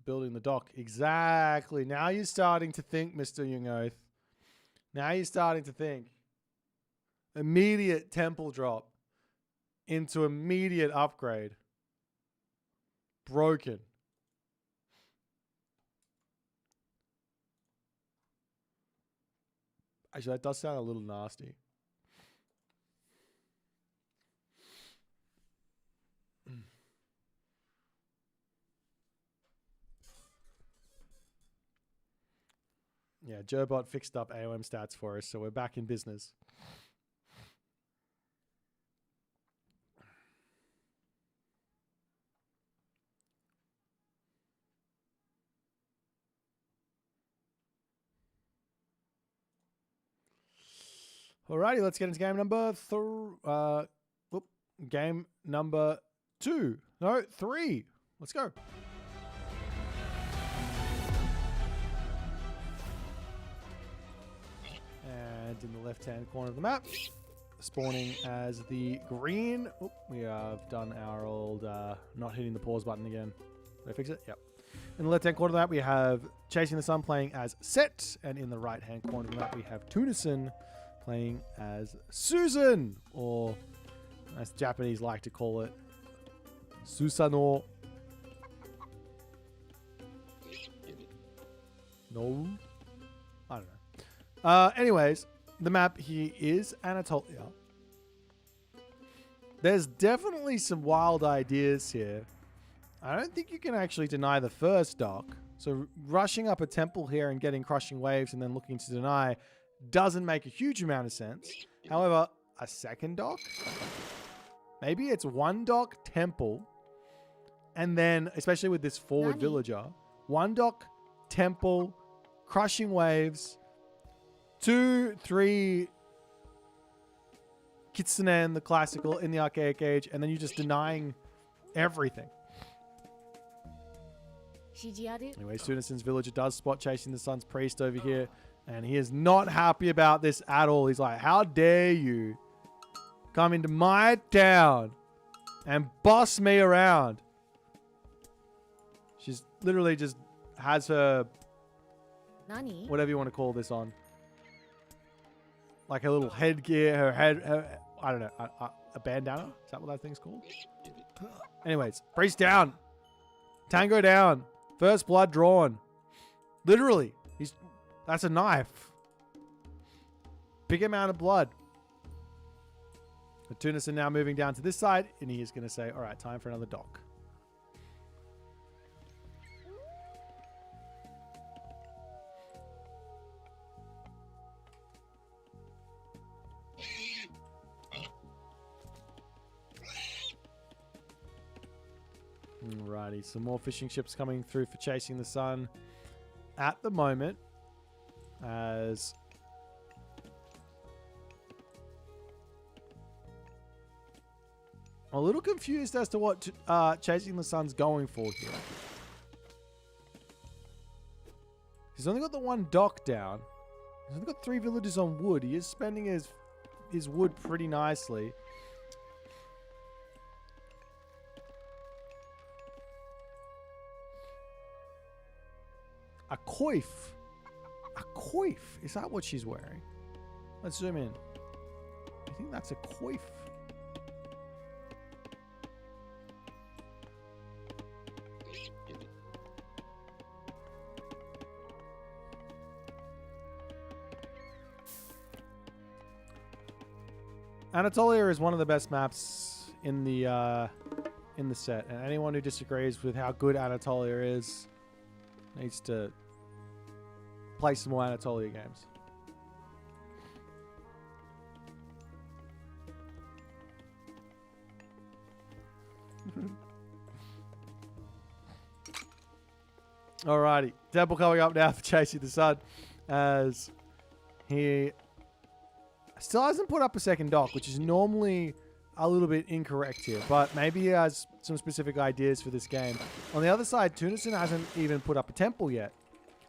building the dock? Exactly. Now you're starting to think, Mr. Youngoath. Now you're starting to think. Immediate temple drop into immediate upgrade. Broken. Actually, that does sound a little nasty. Yeah, Joebot fixed up AOM stats for us, so we're back in business. Alrighty, let's get into game number game number 2. No, 3. Let's go. And in the left-hand corner of the map, spawning as the green. Oh, we have done our old not hitting the pause button again. Did I fix it? Yep. In the left-hand corner of the map, we have Chasing the Sun playing as Set. And in the right-hand corner of the map, we have Tunison playing as Susan, or as Japanese like to call it, Susanoo. No? I don't know. Anyways, the map here is Anatolia. There's definitely some wild ideas here. I don't think you can actually deny the first dock. So rushing up a temple here and getting crushing waves and then looking to deny doesn't make a huge amount of sense. However, a second dock? Maybe it's one dock temple, and then, especially with this forward villager, one dock temple, crushing waves, 2, 3 Kitsune, the classical in the archaic age, and then you're just denying everything. Anyways, Tunison's villager does spot Chasing the Sun's priest over here, and he is not happy about this at all. He's like, how dare you come into my town and boss me around? She's literally just has her, whatever you want to call this on. Like her little headgear, her I don't know, a bandana? Is that what that thing's called? Anyways, priest down. Tango down. First blood drawn. Literally. That's a knife. Big amount of blood. The Tunison now moving down to this side, and he is going to say, all right, time for another dock. Alrighty, some more fishing ships coming through for Chasing the Sun at the moment, as I'm a little confused as to what Chasing the Sun's going for here. He's only got the one dock down. He's only got 3 villages on wood. He is spending his wood pretty nicely. A coif. A coif. Is that what she's wearing? Let's zoom in. I think that's a coif. Anatolia is one of the best maps in the set, and anyone who disagrees with how good Anatolia is needs to play some more Anatolia games. Alrighty, temple coming up now for Chasing the Sun, as he still hasn't put up a second dock, which is normally a little bit incorrect here, but maybe he has some specific ideas for this game. On the other side, Tunison hasn't even put up a temple yet,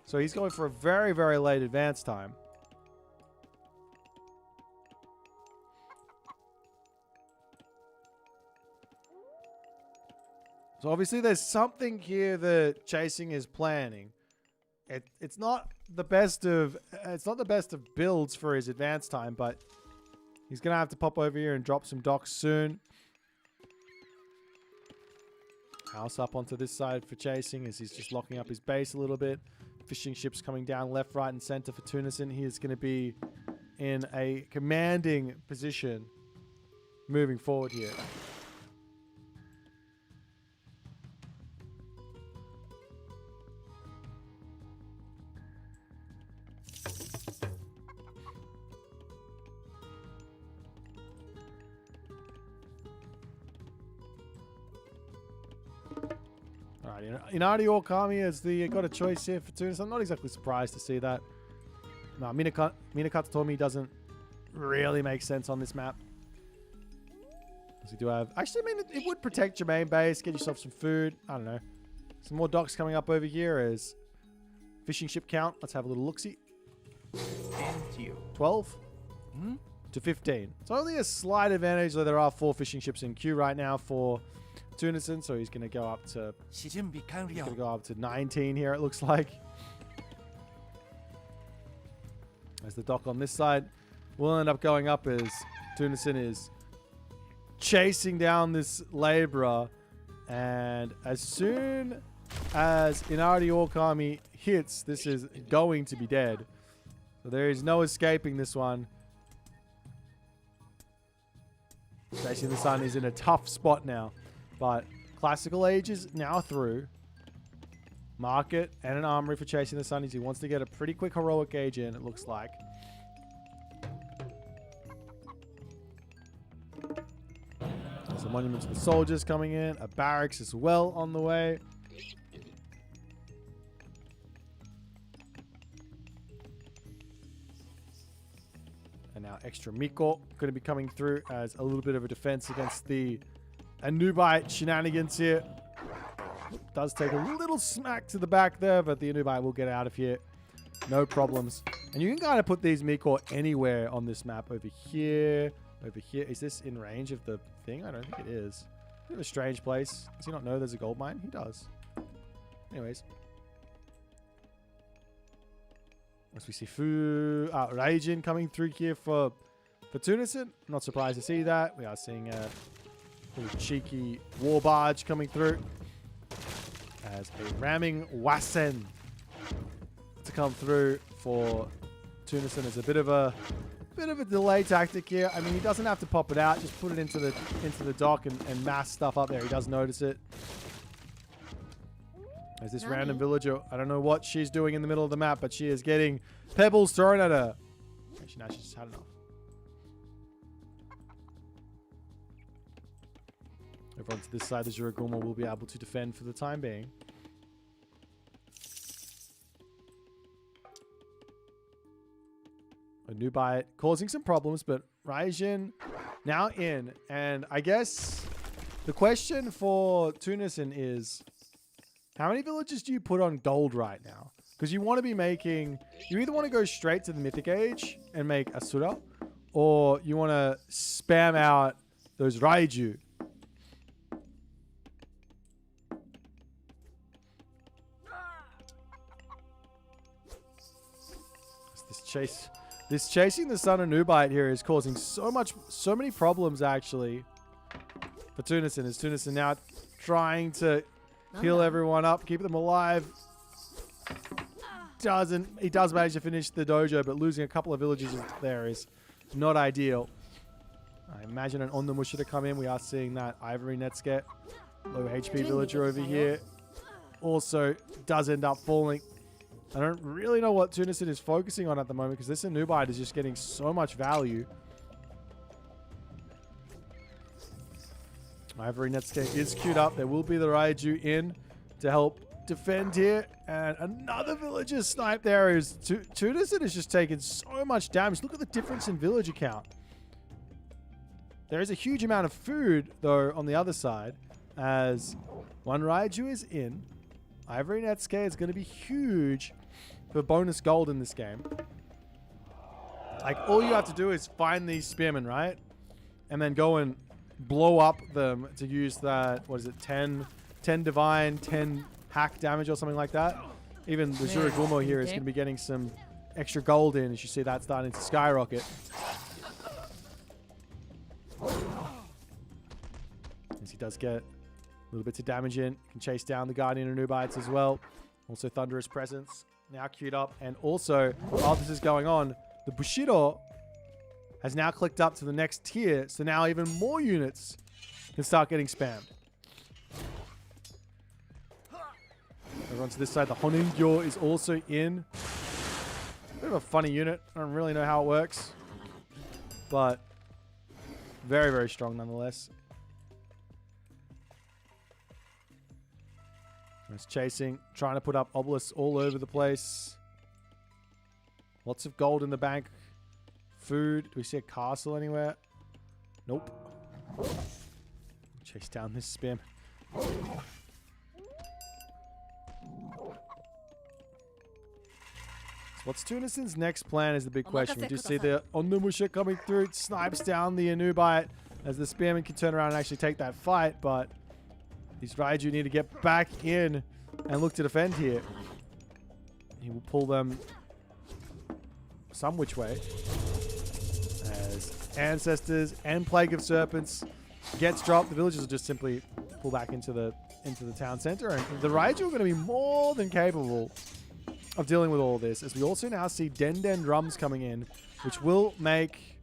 so he's going for a very, very late advance time. So obviously there's something here that Chasing is planning. It's not the best of builds for his advance time, but he's gonna have to pop over here and drop some docks soon. House up onto this side for Chasing as he's just locking up his base a little bit. Fishing ships coming down left, right, and center for Tunison. He is going to be in a commanding position moving forward here. Inari Okami has got a choice here for Tunis. I'm not exactly surprised to see that. No, Minakatatomi doesn't really make sense on this map. As we do have... Actually, I mean, it would protect your main base, get yourself some food. I don't know. Some more docks coming up over here as fishing ship count. Let's have a little look-see. 12 to 15. It's only a slight advantage that there are 4 fishing ships in queue right now for Tunison, so he's going to go up to 19 here, it looks like. As the dock on this side will end up going up as Tunison is chasing down this laborer, and as soon as Inari Okami hits, this is going to be dead. So there is no escaping this one. Chasing the Sun is in a tough spot now. But classical age is now through. Market and an armory for Chasing the Sun. He wants to get a pretty quick heroic age in, it looks like. There's a monument to the soldiers coming in. A barracks as well on the way. extra Miko going to be coming through as a little bit of a defense against the Anubite shenanigans here. Does take a little smack to the back there, but the Anubite will get out of here. No problems. And you can kind of put these Miko anywhere on this map. Over here. Over here. Is this in range of the thing? I don't think it is. Bit of a strange place. Does he not know there's a gold mine? He does. Anyways. As we see Raijin coming through here for Tunison. Not surprised to see that. We are seeing a little cheeky war barge coming through. As a ramming Wasen to come through for Tunison is a bit of a delay tactic here. I mean, he doesn't have to pop it out. Just put it into the dock and mass stuff up there. He does notice it. As this random villager, I don't know what she's doing in the middle of the map, but she is getting pebbles thrown at her. Actually, now she's just had enough. Over onto this side, the Juraguma will be able to defend for the time being. Anubite causing some problems, but Raijin now in. And I guess the question for Tunison is, how many villages do you put on gold right now? Because you want to be making... You either want to go straight to the Mythic Age and make Asura, or you want to spam out those Raiju. This chasing the sun Anubite here is causing so many problems actually for Tunison. Is Tunison now trying to heal everyone up, keep them alive? He does manage to finish the dojo, but losing a couple of villages there is not ideal. I imagine an Ondamusha to come in. We are seeing that Ivory Netsuke, low HP villager over here, also does end up falling. I don't really know what Tunison is focusing on at the moment because this Anubite is just getting so much value. Ivory Netsuke is queued up. There will be the Raiju in to help defend here. And another villager sniped there. Tunison is just taking so much damage. Look at the difference in villager count. There is a huge amount of food, though, on the other side. As one Raiju is in. Ivory Netsuke is going to be huge for bonus gold in this game. Like, all you have to do is find these spearmen, right? And then go and blow up them to use that, what is it, 10 divine, 10 hack damage or something like that. Even the Juragumo here is going to be getting some extra gold in, as you see that starting to skyrocket. As he does get little bits of damage in. Can chase down the Guardian Anubites as well. Also Thunderous Presence now queued up. And also, while this is going on, the Bushido has now clicked up to the next tier. So now even more units can start getting spammed. Over onto this side, the Honingyo is also in. Bit of a funny unit. I don't really know how it works. But very, very strong nonetheless. It's chasing, trying to put up obelisks all over the place. Lots of gold in the bank. Food. Do we see a castle anywhere? Nope. Chase down this spam. So what's Tunison's next plan is the big question. We just see the Ondamusha coming through. It snipes down the Anubite as the spearman can turn around and actually take that fight, but these Raiju need to get back in and look to defend here. He will pull them some which way. As Ancestors and Plague of Serpents gets dropped, the villagers will just simply pull back into the town center. And the Raiju are going to be more than capable of dealing with all this. As we also now see Den drums coming in, which will make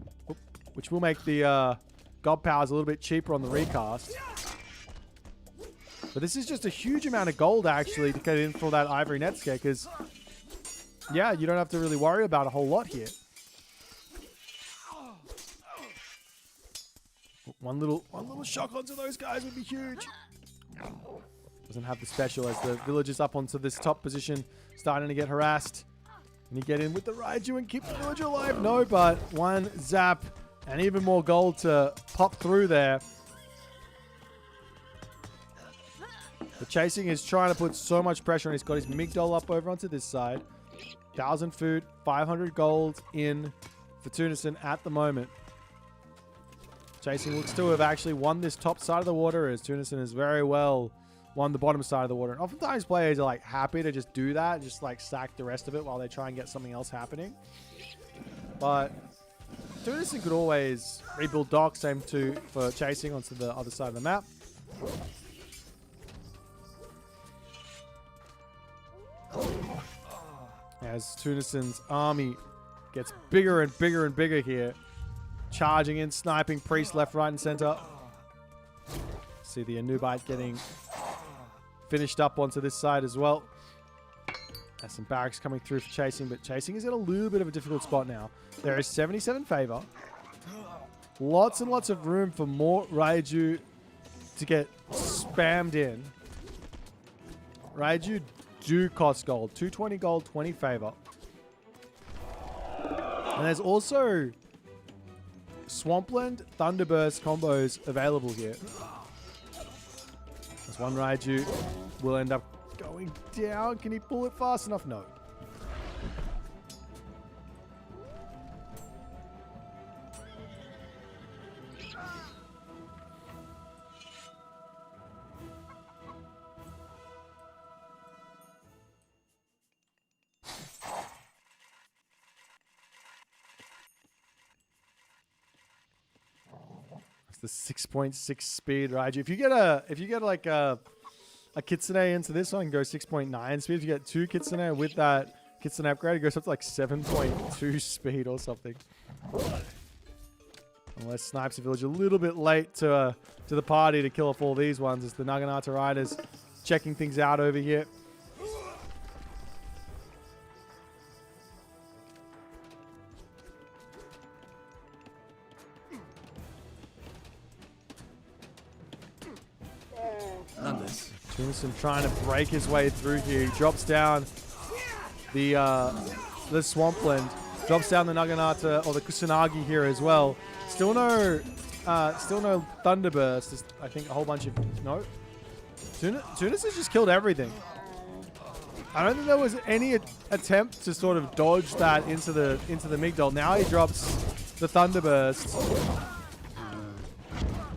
the God powers a little bit cheaper on the recast. But this is just a huge amount of gold, actually, to get in for that Ivory Netsuke, because, yeah, you don't have to really worry about a whole lot here. One little shock onto those guys would be huge. Doesn't have the special as the villagers up onto this top position, starting to get harassed. Can he get in with the Raiju and keep the villager alive? No, but one zap and even more gold to pop through there. The Chasing is trying to put so much pressure on. He's got his Migdol up over onto this side. 1,000 food, 500 gold in for Tunison at the moment. Chasing looks to have actually won this top side of the water, as Tunison has very well won the bottom side of the water. And oftentimes players are like happy to just do that, just like sack the rest of it while they try and get something else happening. But Tunison could always rebuild docks, same for Chasing onto the other side of the map. As Tunison's army gets bigger and bigger and bigger here. Charging in, sniping Priest left, right, and center. See the Anubite getting finished up onto this side as well. There's some barracks coming through for Chasing, but Chasing is in a little bit of a difficult spot now. There is 77 favor. Lots and lots of room for more Raiju to get spammed in. Raiju do cost gold. 220 gold, 20 favor. And there's also Swampland Thunderburst combos available here. There's one Raiju will end up going down. Can he pull it fast enough? No. The 6.6 speed Raiju. If you get like a Kitsune into this one, go 6.9 speed. If you get two Kitsune with that Kitsune upgrade, it goes up to like 7.2 speed or something. Unless Snipes a village a little bit late to the party to kill off all these ones, as the Naginata Riders checking things out over here. Tunison trying to break his way through here. He drops down the Swampland, drops down the Naginata or the Kusanagi here as well. Still no Thunderburst. There's, I think, a whole bunch of Tunis has just killed everything. I don't think there was any attempt to sort of dodge that into the Migdol. Now he drops the Thunderburst.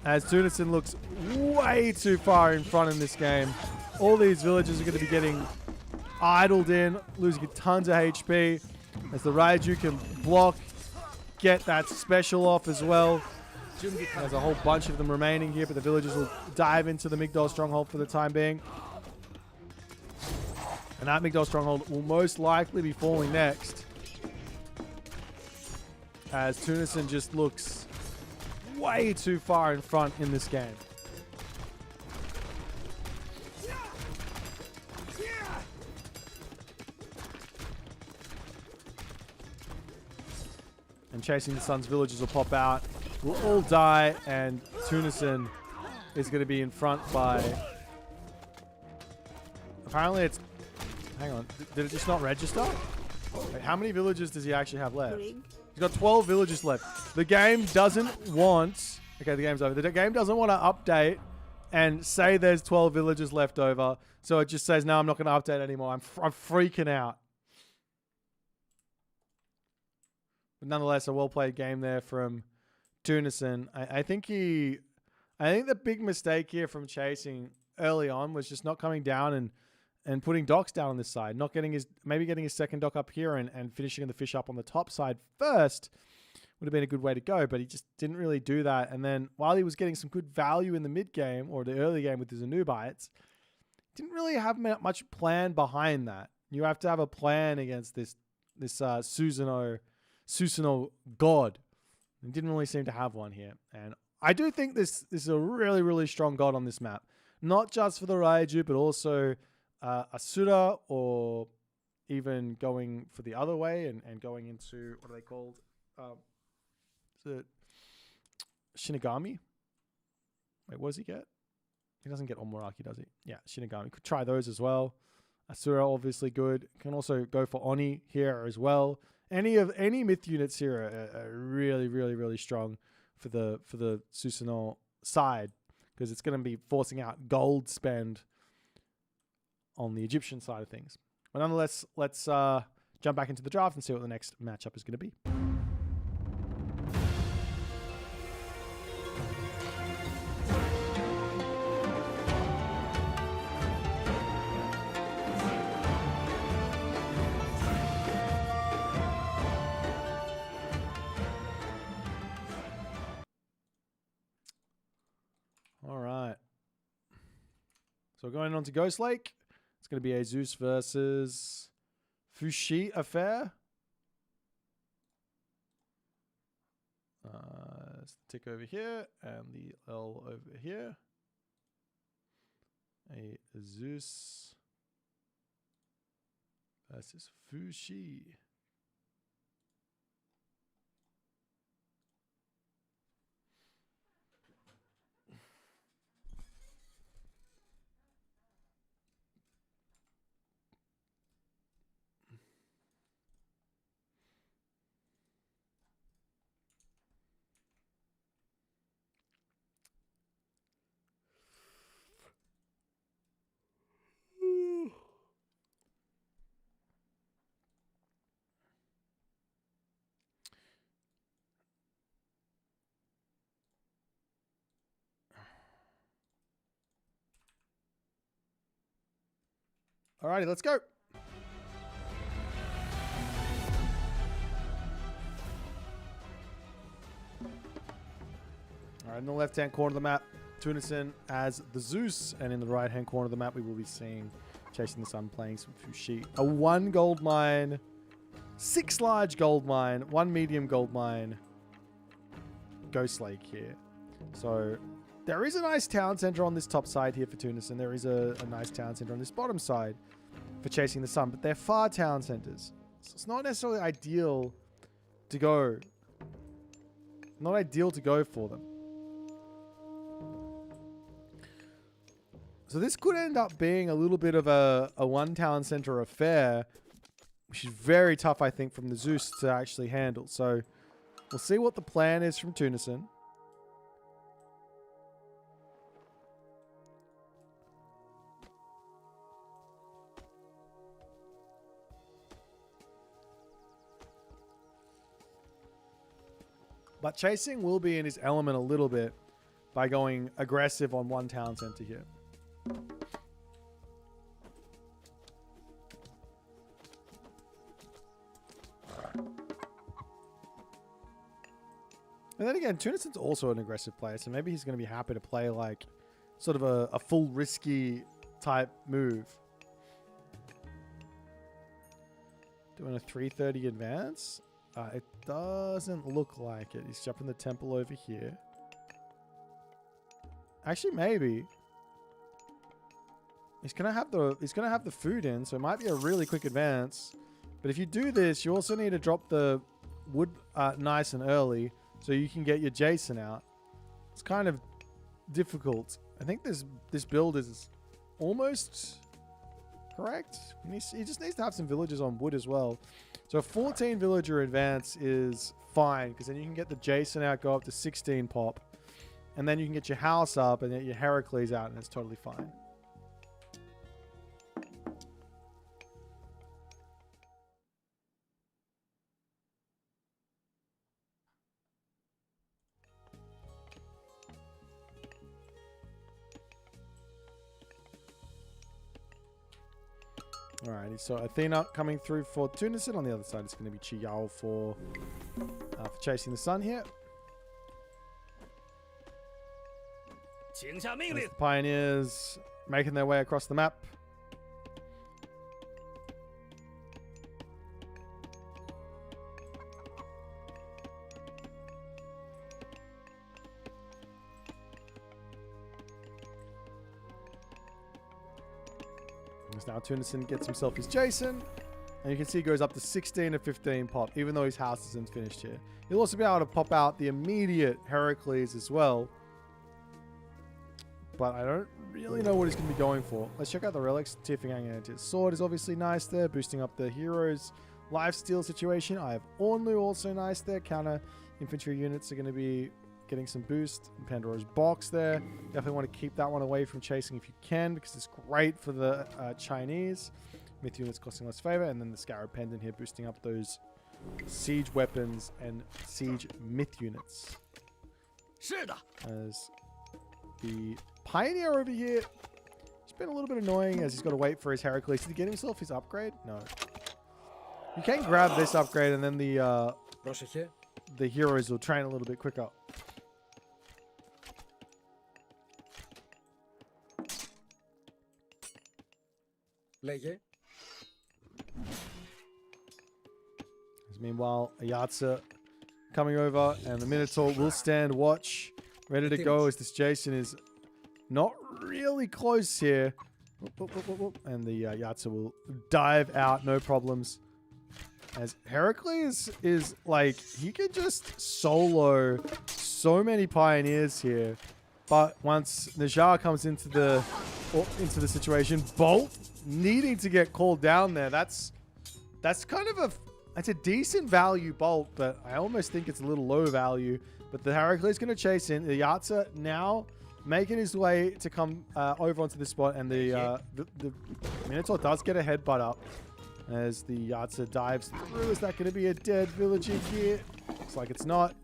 As Tunison looks way too far in front in this game. All these villagers are going to be getting idled in, losing tons of HP. As the Raiju can block, get that special off as well. There's a whole bunch of them remaining here, but the villagers will dive into the Migdol stronghold for the time being. And that Migdol stronghold will most likely be falling next. As Tunison just looks way too far in front in this game. And Chasing the Sun's villagers will pop out. We'll all die, and Tunison is going to be in front by... Apparently it's... Hang on. Did it just not register? Wait, how many villagers does he actually have left? He's got 12 villagers left. The game doesn't want... Okay, the game's over. The game doesn't want to update and say there's 12 villagers left over. So it just says, no, I'm not going to update anymore. I'm freaking out. But nonetheless, a well-played game there from Tunison. I think the big mistake here from Chasing early on was just not coming down and putting docks down on this side. Not getting maybe getting his second dock up here and finishing the fish up on the top side first would have been a good way to go, but he just didn't really do that. And then while he was getting some good value in the mid game or the early game with his Anubites, didn't really have much plan behind that. You have to have a plan against this Susanoo god. He didn't really seem to have one here. And I do think this is a really, really strong god on this map. Not just for the Raiju, but also Asura, or even going for the other way and going into, what are they called? Is it Shinigami? Wait, what does he get? He doesn't get Omuraki, does he? Yeah, Shinigami. Could try those as well. Asura obviously good. Can also go for Oni here as well. Any myth units here are really, really, really strong for the Susanoo side, because it's going to be forcing out gold spend on the Egyptian side of things. But nonetheless, let's jump back into the draft and see what the next matchup is going to be. All right. So going on to Ghost Lake. It's going to be a Zeus versus Fushi affair. It's the tick over here and the L over here. A Zeus versus Fushi. Alrighty, let's go. Alright, in the left-hand corner of the map, Tunison as the Zeus, and in the right-hand corner of the map, we will be seeing Chasing the Sun playing some Fushi. A 1 gold mine, 6 large gold mine, 1 medium gold mine, Ghost Lake here. So there is a nice town center on this top side here for Tunison. There is a nice town center on this bottom side for Chasing the Sun, but they're far town centers. So it's not necessarily ideal to go. Not ideal to go for them. So this could end up being a little bit of a one town center affair, which is very tough, I think, from the Zeus to actually handle. So we'll see what the plan is from Tunison. But Chasing will be in his element a little bit by going aggressive on one town center here. And then again, Tunison's also an aggressive player, so maybe he's going to be happy to play like sort of a full risky type move. Doing a 330 advance. It doesn't look like it. He's jumping the temple over here. Actually, maybe. He's gonna have the food in, so it might be a really quick advance. But if you do this, you also need to drop the wood nice and early so you can get your Jason out. It's kind of difficult. I think this build is almost correct. He just needs to have some villagers on wood as well. So a 14 villager advance is fine, because then you can get the Jason out, go up to 16 pop, and then you can get your house up and get your Heracles out, and it's totally fine. Alrighty, so Athena coming through for Tunison. On the other side, it's going to be Chiyao for Chasing the Sun here. The Pioneers making their way across the map. Now Tunison gets himself his Jason, and you can see he goes up to 16 to 15 pop, even though his house isn't finished here. He'll also be able to pop out the immediate Heracles as well. but I don't really know what he's going to be going for. Let's check out the relics. Tiffingang into his sword is obviously nice there, boosting up the hero's lifesteal situation. I have Ornlu also nice there. Counter infantry units are going to be getting some boost. Pandora's box there. Definitely want to keep that one away from chasing if you can, because it's great for the Chinese. Myth units costing less favor, and then the Scarab Pendant here boosting up those siege weapons and siege myth units. As the Pioneer over here, it's been a little bit annoying as he's got to wait for his Heracles. Did he get himself his upgrade? No. You can grab this upgrade and then the heroes will train a little bit quicker. Meanwhile, Ayatsa coming over, and the Minotaur will stand watch, ready to go as this Jason is not really close here. And the Ayatsa will dive out, no problems. As Heracles is like, he can just solo so many Pioneers here. But once Najar comes into the situation, Bolt needing to get called down there, that's kind of it's a decent value Bolt, but I almost think it's a little low value. But the Heracles is going to chase in. The Yatsa now making his way to come over onto this spot, and the Minotaur does get a headbutt up as the Yatsa dives through. Is that going to be a dead villager here? Looks like it's not.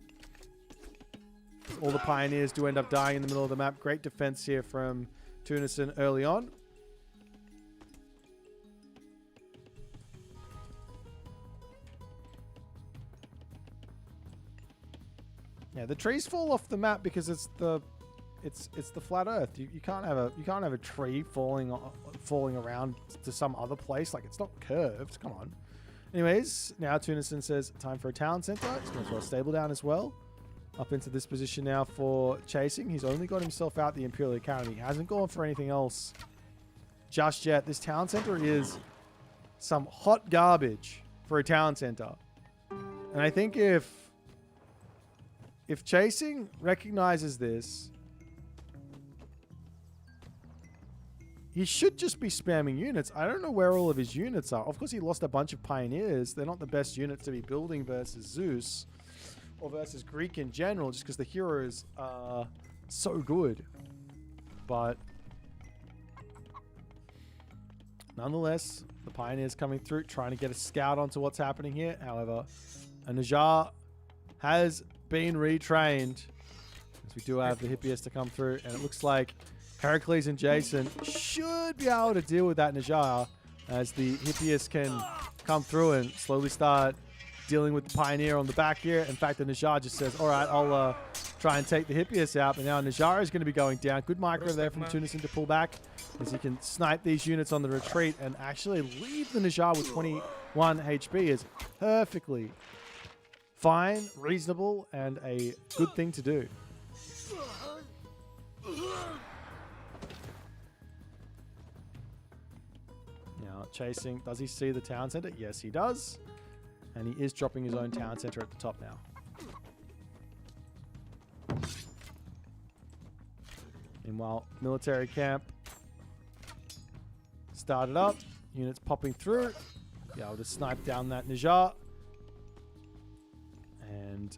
All the Pioneers do end up dying in the middle of the map. Great defense here from Tunison early on. Yeah, the trees fall off the map because it's the flat Earth. You can't have a tree falling around to some other place. Like, it's not curved. Come on. Anyways, now Tunison says time for a town center. He's going to throw a stable down as well. Up into this position now for chasing. He's only got himself out the Imperial Academy. He hasn't gone for anything else just yet. This town center is some hot garbage for a town center. And I think if chasing recognizes this, he should just be spamming units. I don't know where all of his units are. Of course, he lost a bunch of Pioneers. They're not the best units to be building versus Zeus or versus Greek in general, just because the heroes are so good. But nonetheless, the Pioneers coming through, trying to get a scout onto what's happening here. However, a Najar has been retrained, as we do have the Hippias to come through, and it looks like Heracles and Jason should be able to deal with that Najar, as the Hippias can come through and slowly start dealing with the Pioneer on the back here. In fact, the Najar just says, all right, I'll try and take the Hippias out. But now Najar is going to be going down. Good micro there from Tunison to pull back, as he can snipe these units on the retreat and actually leave the Najar with 21 HP is perfectly fine, reasonable, and a good thing to do. Now, chasing, does he see the town center? Yes, he does. And he is dropping his own town center at the top now. Meanwhile, military camp started up. Units popping through. Be able to snipe down that Najar. And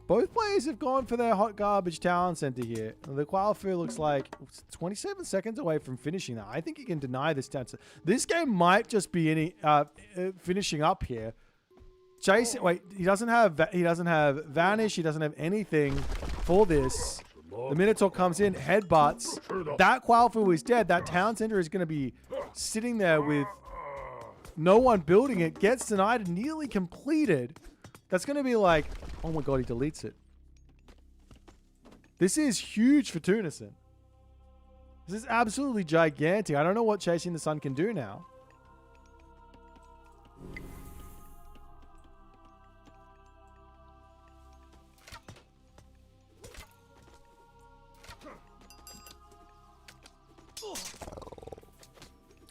both players have gone for their hot garbage town center here. The Qualfu looks like 27 seconds away from finishing that. I think he can deny this town center. This game might just be finishing up here. Jason, wait, he doesn't have Vanish. He doesn't have anything for this. The Minotaur comes in, headbutts. That Qualfu is dead. That town center is going to be sitting there with no one building it. Gets denied, nearly completed. That's going to be like, oh my god, he deletes it. This is huge for Tunison. This is absolutely gigantic. I don't know what Chasing the Sun can do now.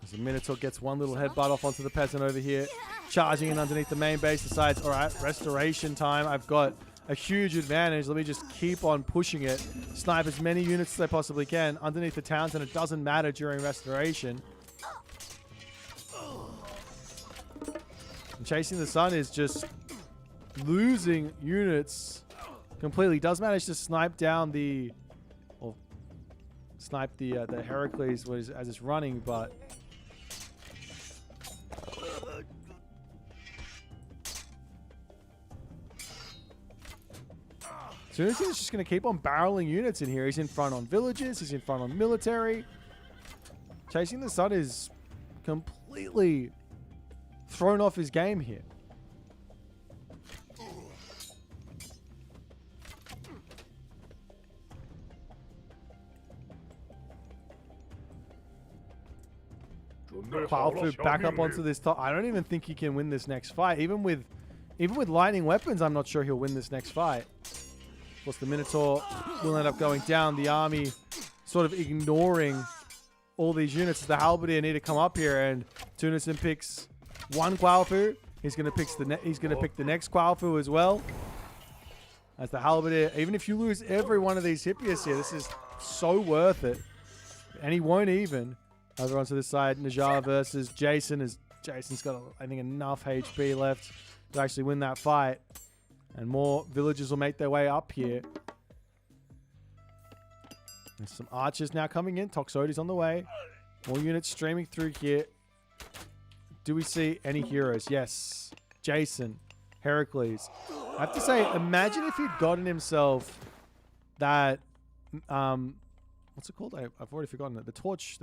As the Minotaur gets one little headbutt off onto the peasant over here. Charging in underneath the main base, decides, all right, restoration time. I've got a huge advantage. Let me just keep on pushing it. Snipe as many units as I possibly can underneath the towns, and it doesn't matter during restoration. And Chasing the Sun is just losing units completely. Does manage to snipe down the... Or snipe the Heracles as it's running, but... Tunison is just going to keep on barreling units in here. He's in front on villages. He's in front on military. Chasing the Sun is completely thrown off his game here. Qualfu back up onto this top. I don't even think he can win this next fight. Even with lightning weapons, I'm not sure he'll win this next fight. Of course, the Minotaur will end up going down. The army sort of ignoring all these units. The Halberdier need to come up here, and Tunison picks one Qualfu. He's going to pick the next Qualfu as well. As the Halberdier, even if you lose every one of these Hippias here, this is so worth it. And he won't even. Over onto this side, Najjar versus Jason. Jason's got, I think, enough HP left to actually win that fight. And more villagers will make their way up here. There's some archers now coming in. Toxotes on the way. More units streaming through here. Do we see any heroes? Yes. Jason. Heracles. I have to say, imagine if he'd gotten himself that... what's it called? I've already forgotten it. The torch.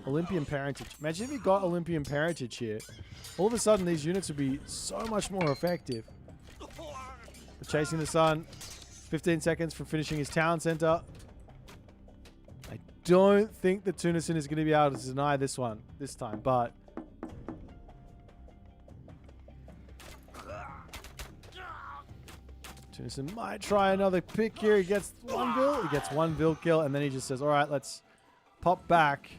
Olympian parentage. Imagine if he got Olympian parentage here. All of a sudden, these units would be so much more effective. But Chasing the Sun, 15 seconds from finishing his town center. I don't think that Tunison is going to be able to deny this one this time, but... Tunison might try another pick here. He gets one bill. He gets one bill kill, and then he just says, all right, let's pop back.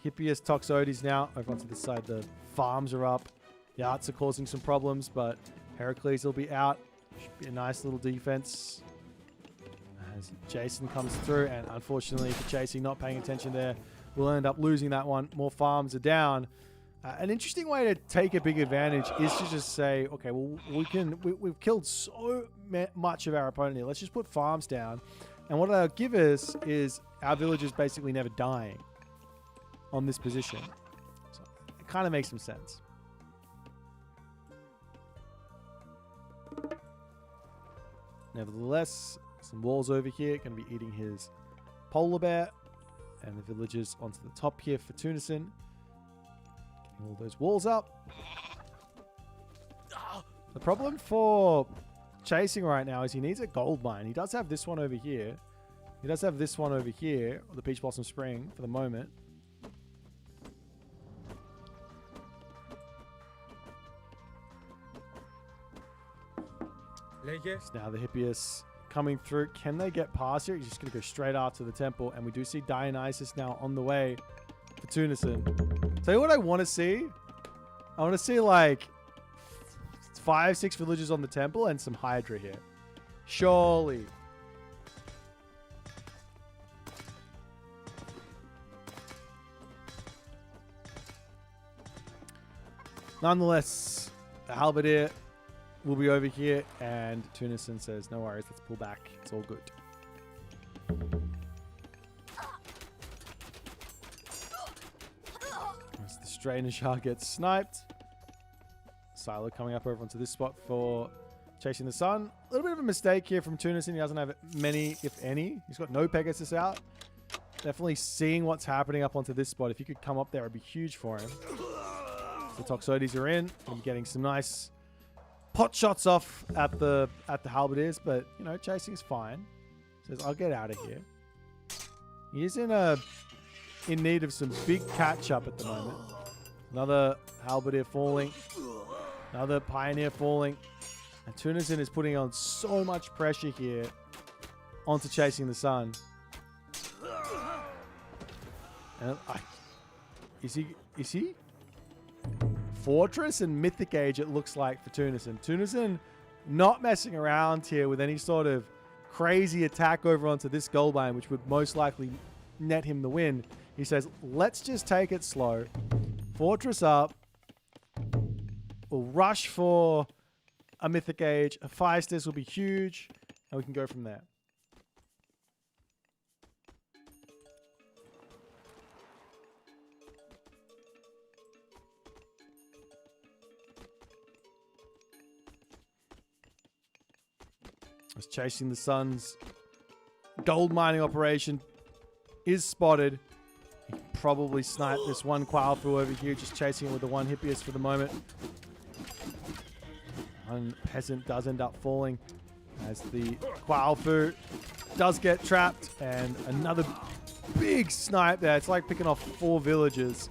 Hippias Toxotes now. Over onto this side, the farms are up. The arts are causing some problems, but Heracles will be out. Should be a nice little defense. As Jason comes through, and unfortunately for Chasing, not paying attention there, we'll end up losing that one. More farms are down. An interesting way to take a big advantage is to just say, okay, well, we've killed so much of our opponent here. Let's just put farms down. And what that'll give us is our villagers basically never dying on this position. So it kind of makes some sense. Nevertheless, some walls over here going to be eating his polar bear. And the villagers onto the top here for Tunison. All those walls up. The problem for Chasing right now is he needs a gold mine. He does have this one over here. He does have this one over here, or the Peach Blossom Spring for the moment. Now the Hippias coming through. Can they get past here? He's just going to go straight after the temple. And we do see Dionysus now on the way for Tunison. Tell you what I want to see? I want to see like 5-6 villagers on the temple and some Hydra here. Surely. Nonetheless, the Halberdier will be over here, and Tunison says, no worries, let's pull back. It's all good. As the Strainer gets sniped. Silo coming up over onto this spot for Chasing the Sun. A little bit of a mistake here from Tunison. He doesn't have many, if any. He's got no Pegasus out. Definitely seeing what's happening up onto this spot. If he could come up there, it would be huge for him. The Toxotes are in. I'm getting some nice pot shots off at the Halberdiers, but you know, Chasing's fine. Says, I'll get out of here. He is in need of some big catch up at the moment. Another Halberdier falling. Another Pioneer falling. And Tunison is putting on so much pressure here onto Chasing the Sun. And is he Fortress and Mythic Age, it looks like, for Tunison. Tunison not messing around here with any sort of crazy attack over onto this Goldmine, which would most likely net him the win. He says, let's just take it slow. Fortress up. We'll rush for a Mythic Age. A Hephaestus will be huge, and we can go from there. As Chasing the Sun's gold mining operation is spotted. He can probably snipe this one Quailfu over here, just chasing it with the one Hippias for the moment. One peasant does end up falling as the Quailfu does get trapped, and another big snipe there. It's like picking off 4 villagers.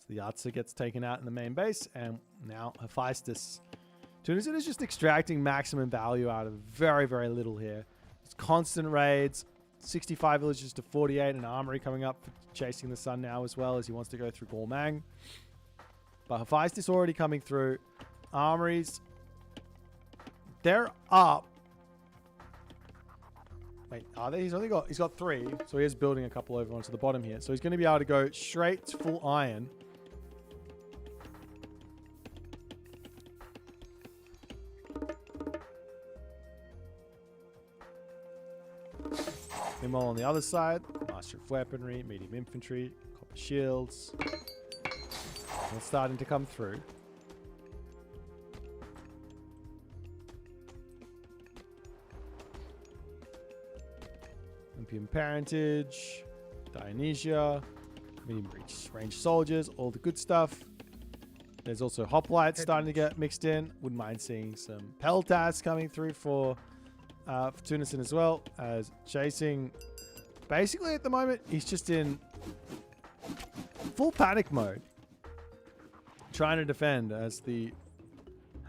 The Yatsa gets taken out in the main base, and now Hephaestus. Tunison is just extracting maximum value out of very, very little here. It's constant raids, 65 villages to 48, an armory coming up for Chasing the Sun now as well, as he wants to go through Gormang. But Hephaestus already coming through. Armories, they're up. Wait, are they? He's got 3, so he is building a couple over onto the bottom here. So he's going to be able to go straight to full iron. Meanwhile, on the other side, Master of Weaponry, Medium Infantry, Copper Shields. All starting to come through. Olympian Parentage, Dionysia, Medium Range Soldiers, all the good stuff. There's also Hoplites starting to get mixed in. Wouldn't mind seeing some Peltas coming through for Tunison as well, as Chasing, basically at the moment he's just in full panic mode, trying to defend, as the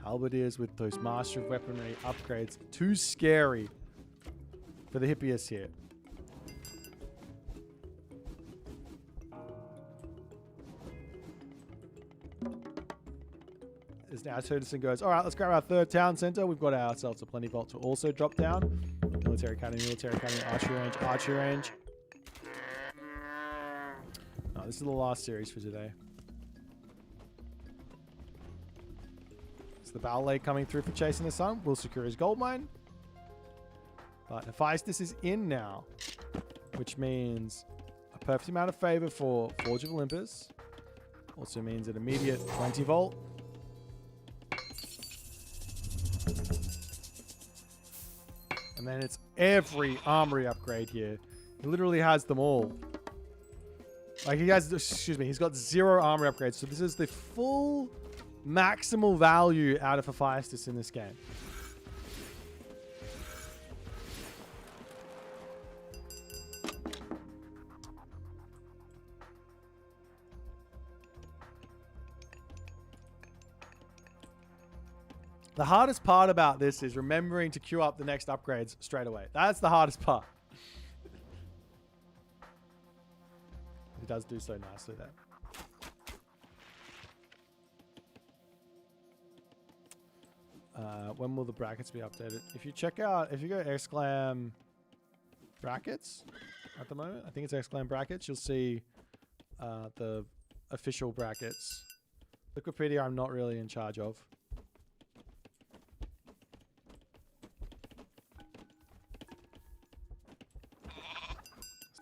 Halberdiers with those Master of Weaponry upgrades too scary for the Hippias here. As now Tunison goes, all right, let's grab our 3rd town center. We've got ourselves a Plenty Vault to also drop down. Military Academy, archery range. No, this is the last series for today. It's the Battle Lake coming through for Chasing the Sun. Will secure his gold mine. But Hephaestus is in now, which means a perfect amount of favor for Forge of Olympus. Also means an immediate 20 Vault. And then it's every armory upgrade here. He literally has them all. Like he has, excuse me, he's got 0 armory upgrades. So this is the full maximal value out of Hephaestus in this game. The hardest part about this is remembering to queue up the next upgrades straight away. That's the hardest part. He does do so nicely there. When will the brackets be updated? If you check out, if you go exclam brackets at the moment, I think it's exclam brackets, you'll see the official brackets. Wikipedia I'm not really in charge of.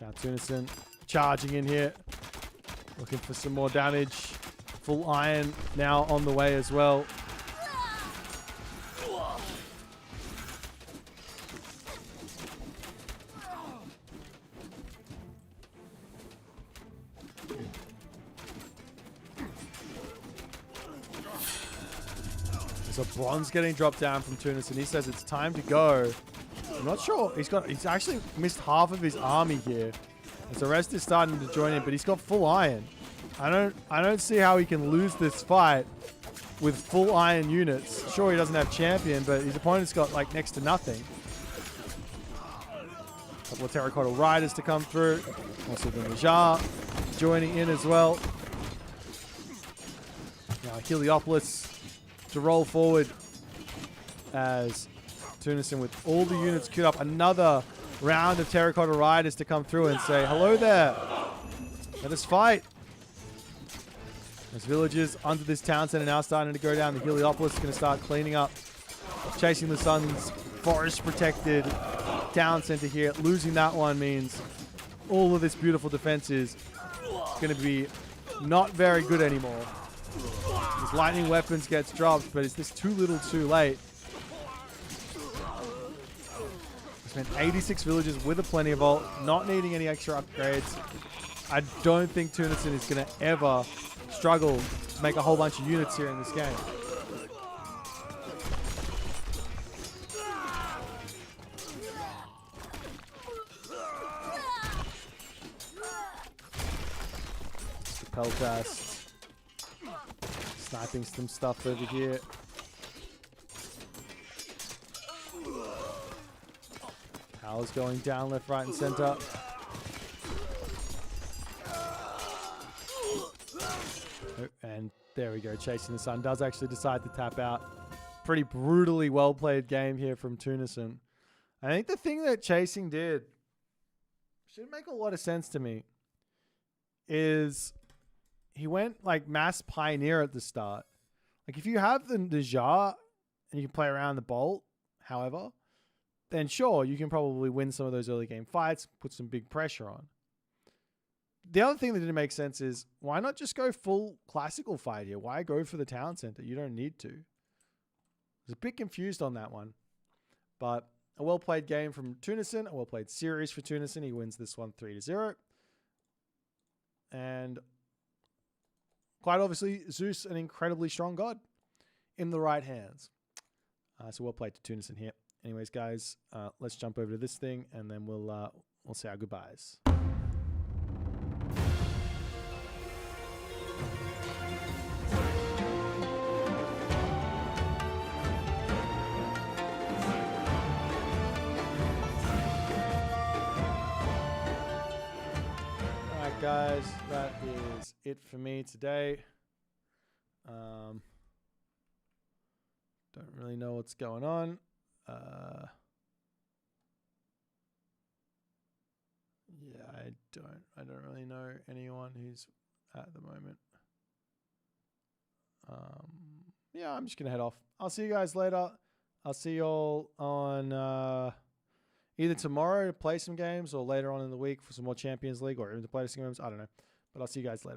Now Tunison charging in here, looking for some more damage. Full iron now on the way as well. There's a bronze getting dropped down from Tunison. He says it's time to go. I'm not sure. He's actually missed half of his army here. And so rest is starting to join in, but he's got full iron. I don't see how he can lose this fight with full iron units. Sure, he doesn't have champion, but his opponent's got like next to nothing. couple of Terracotta Riders to come through. Also the Najar joining in as well. Now Heliopolis to roll forward as Tunison with all the units queued up. Another round of Terracotta Riders to come through and say, hello there. Let us fight. As villagers under this town center now starting to go down. The Heliopolis is going to start cleaning up. Chasing the Sun's forest-protected town center here. Losing that one means all of this beautiful defense is going to be not very good anymore. This lightning weapons gets dropped, but is this too little too late? Spent 86 villagers with a plenty of ult, not needing any extra upgrades. I don't think Tunison is going to ever struggle to make a whole bunch of units here in this game. Peltast sniping some stuff over here. Powers going down left, right, and center. Oh, and there we go. Chasing the Sun does actually decide to tap out. Pretty brutally well played game here from Tunison. I think the thing that Chasing did should make a lot of sense to me is he went like mass pioneer at the start. Like if you have the Najar and you can play around the Bolt, however, then sure, you can probably win some of those early game fights, put some big pressure on. The other thing that didn't make sense is why not just go full classical fight here? Why go for the town center? You don't need to. I was a bit confused on that one. But a well-played game from Tunison, a well-played series for Tunison. He wins this one 3-0. And quite obviously, Zeus, an incredibly strong god in the right hands. So well played to Tunison here. Anyways, guys, let's jump over to this thing, and then we'll say our goodbyes. Alright, guys, that is it for me today. Don't really know what's going on. Yeah, I don't really know anyone who's at the moment. Yeah, I'm just gonna head off. I'll see you guys later. I'll see you all on either tomorrow to play some games or later on in the week for some more Champions League or even to play some games. I don't know, but I'll see you guys later.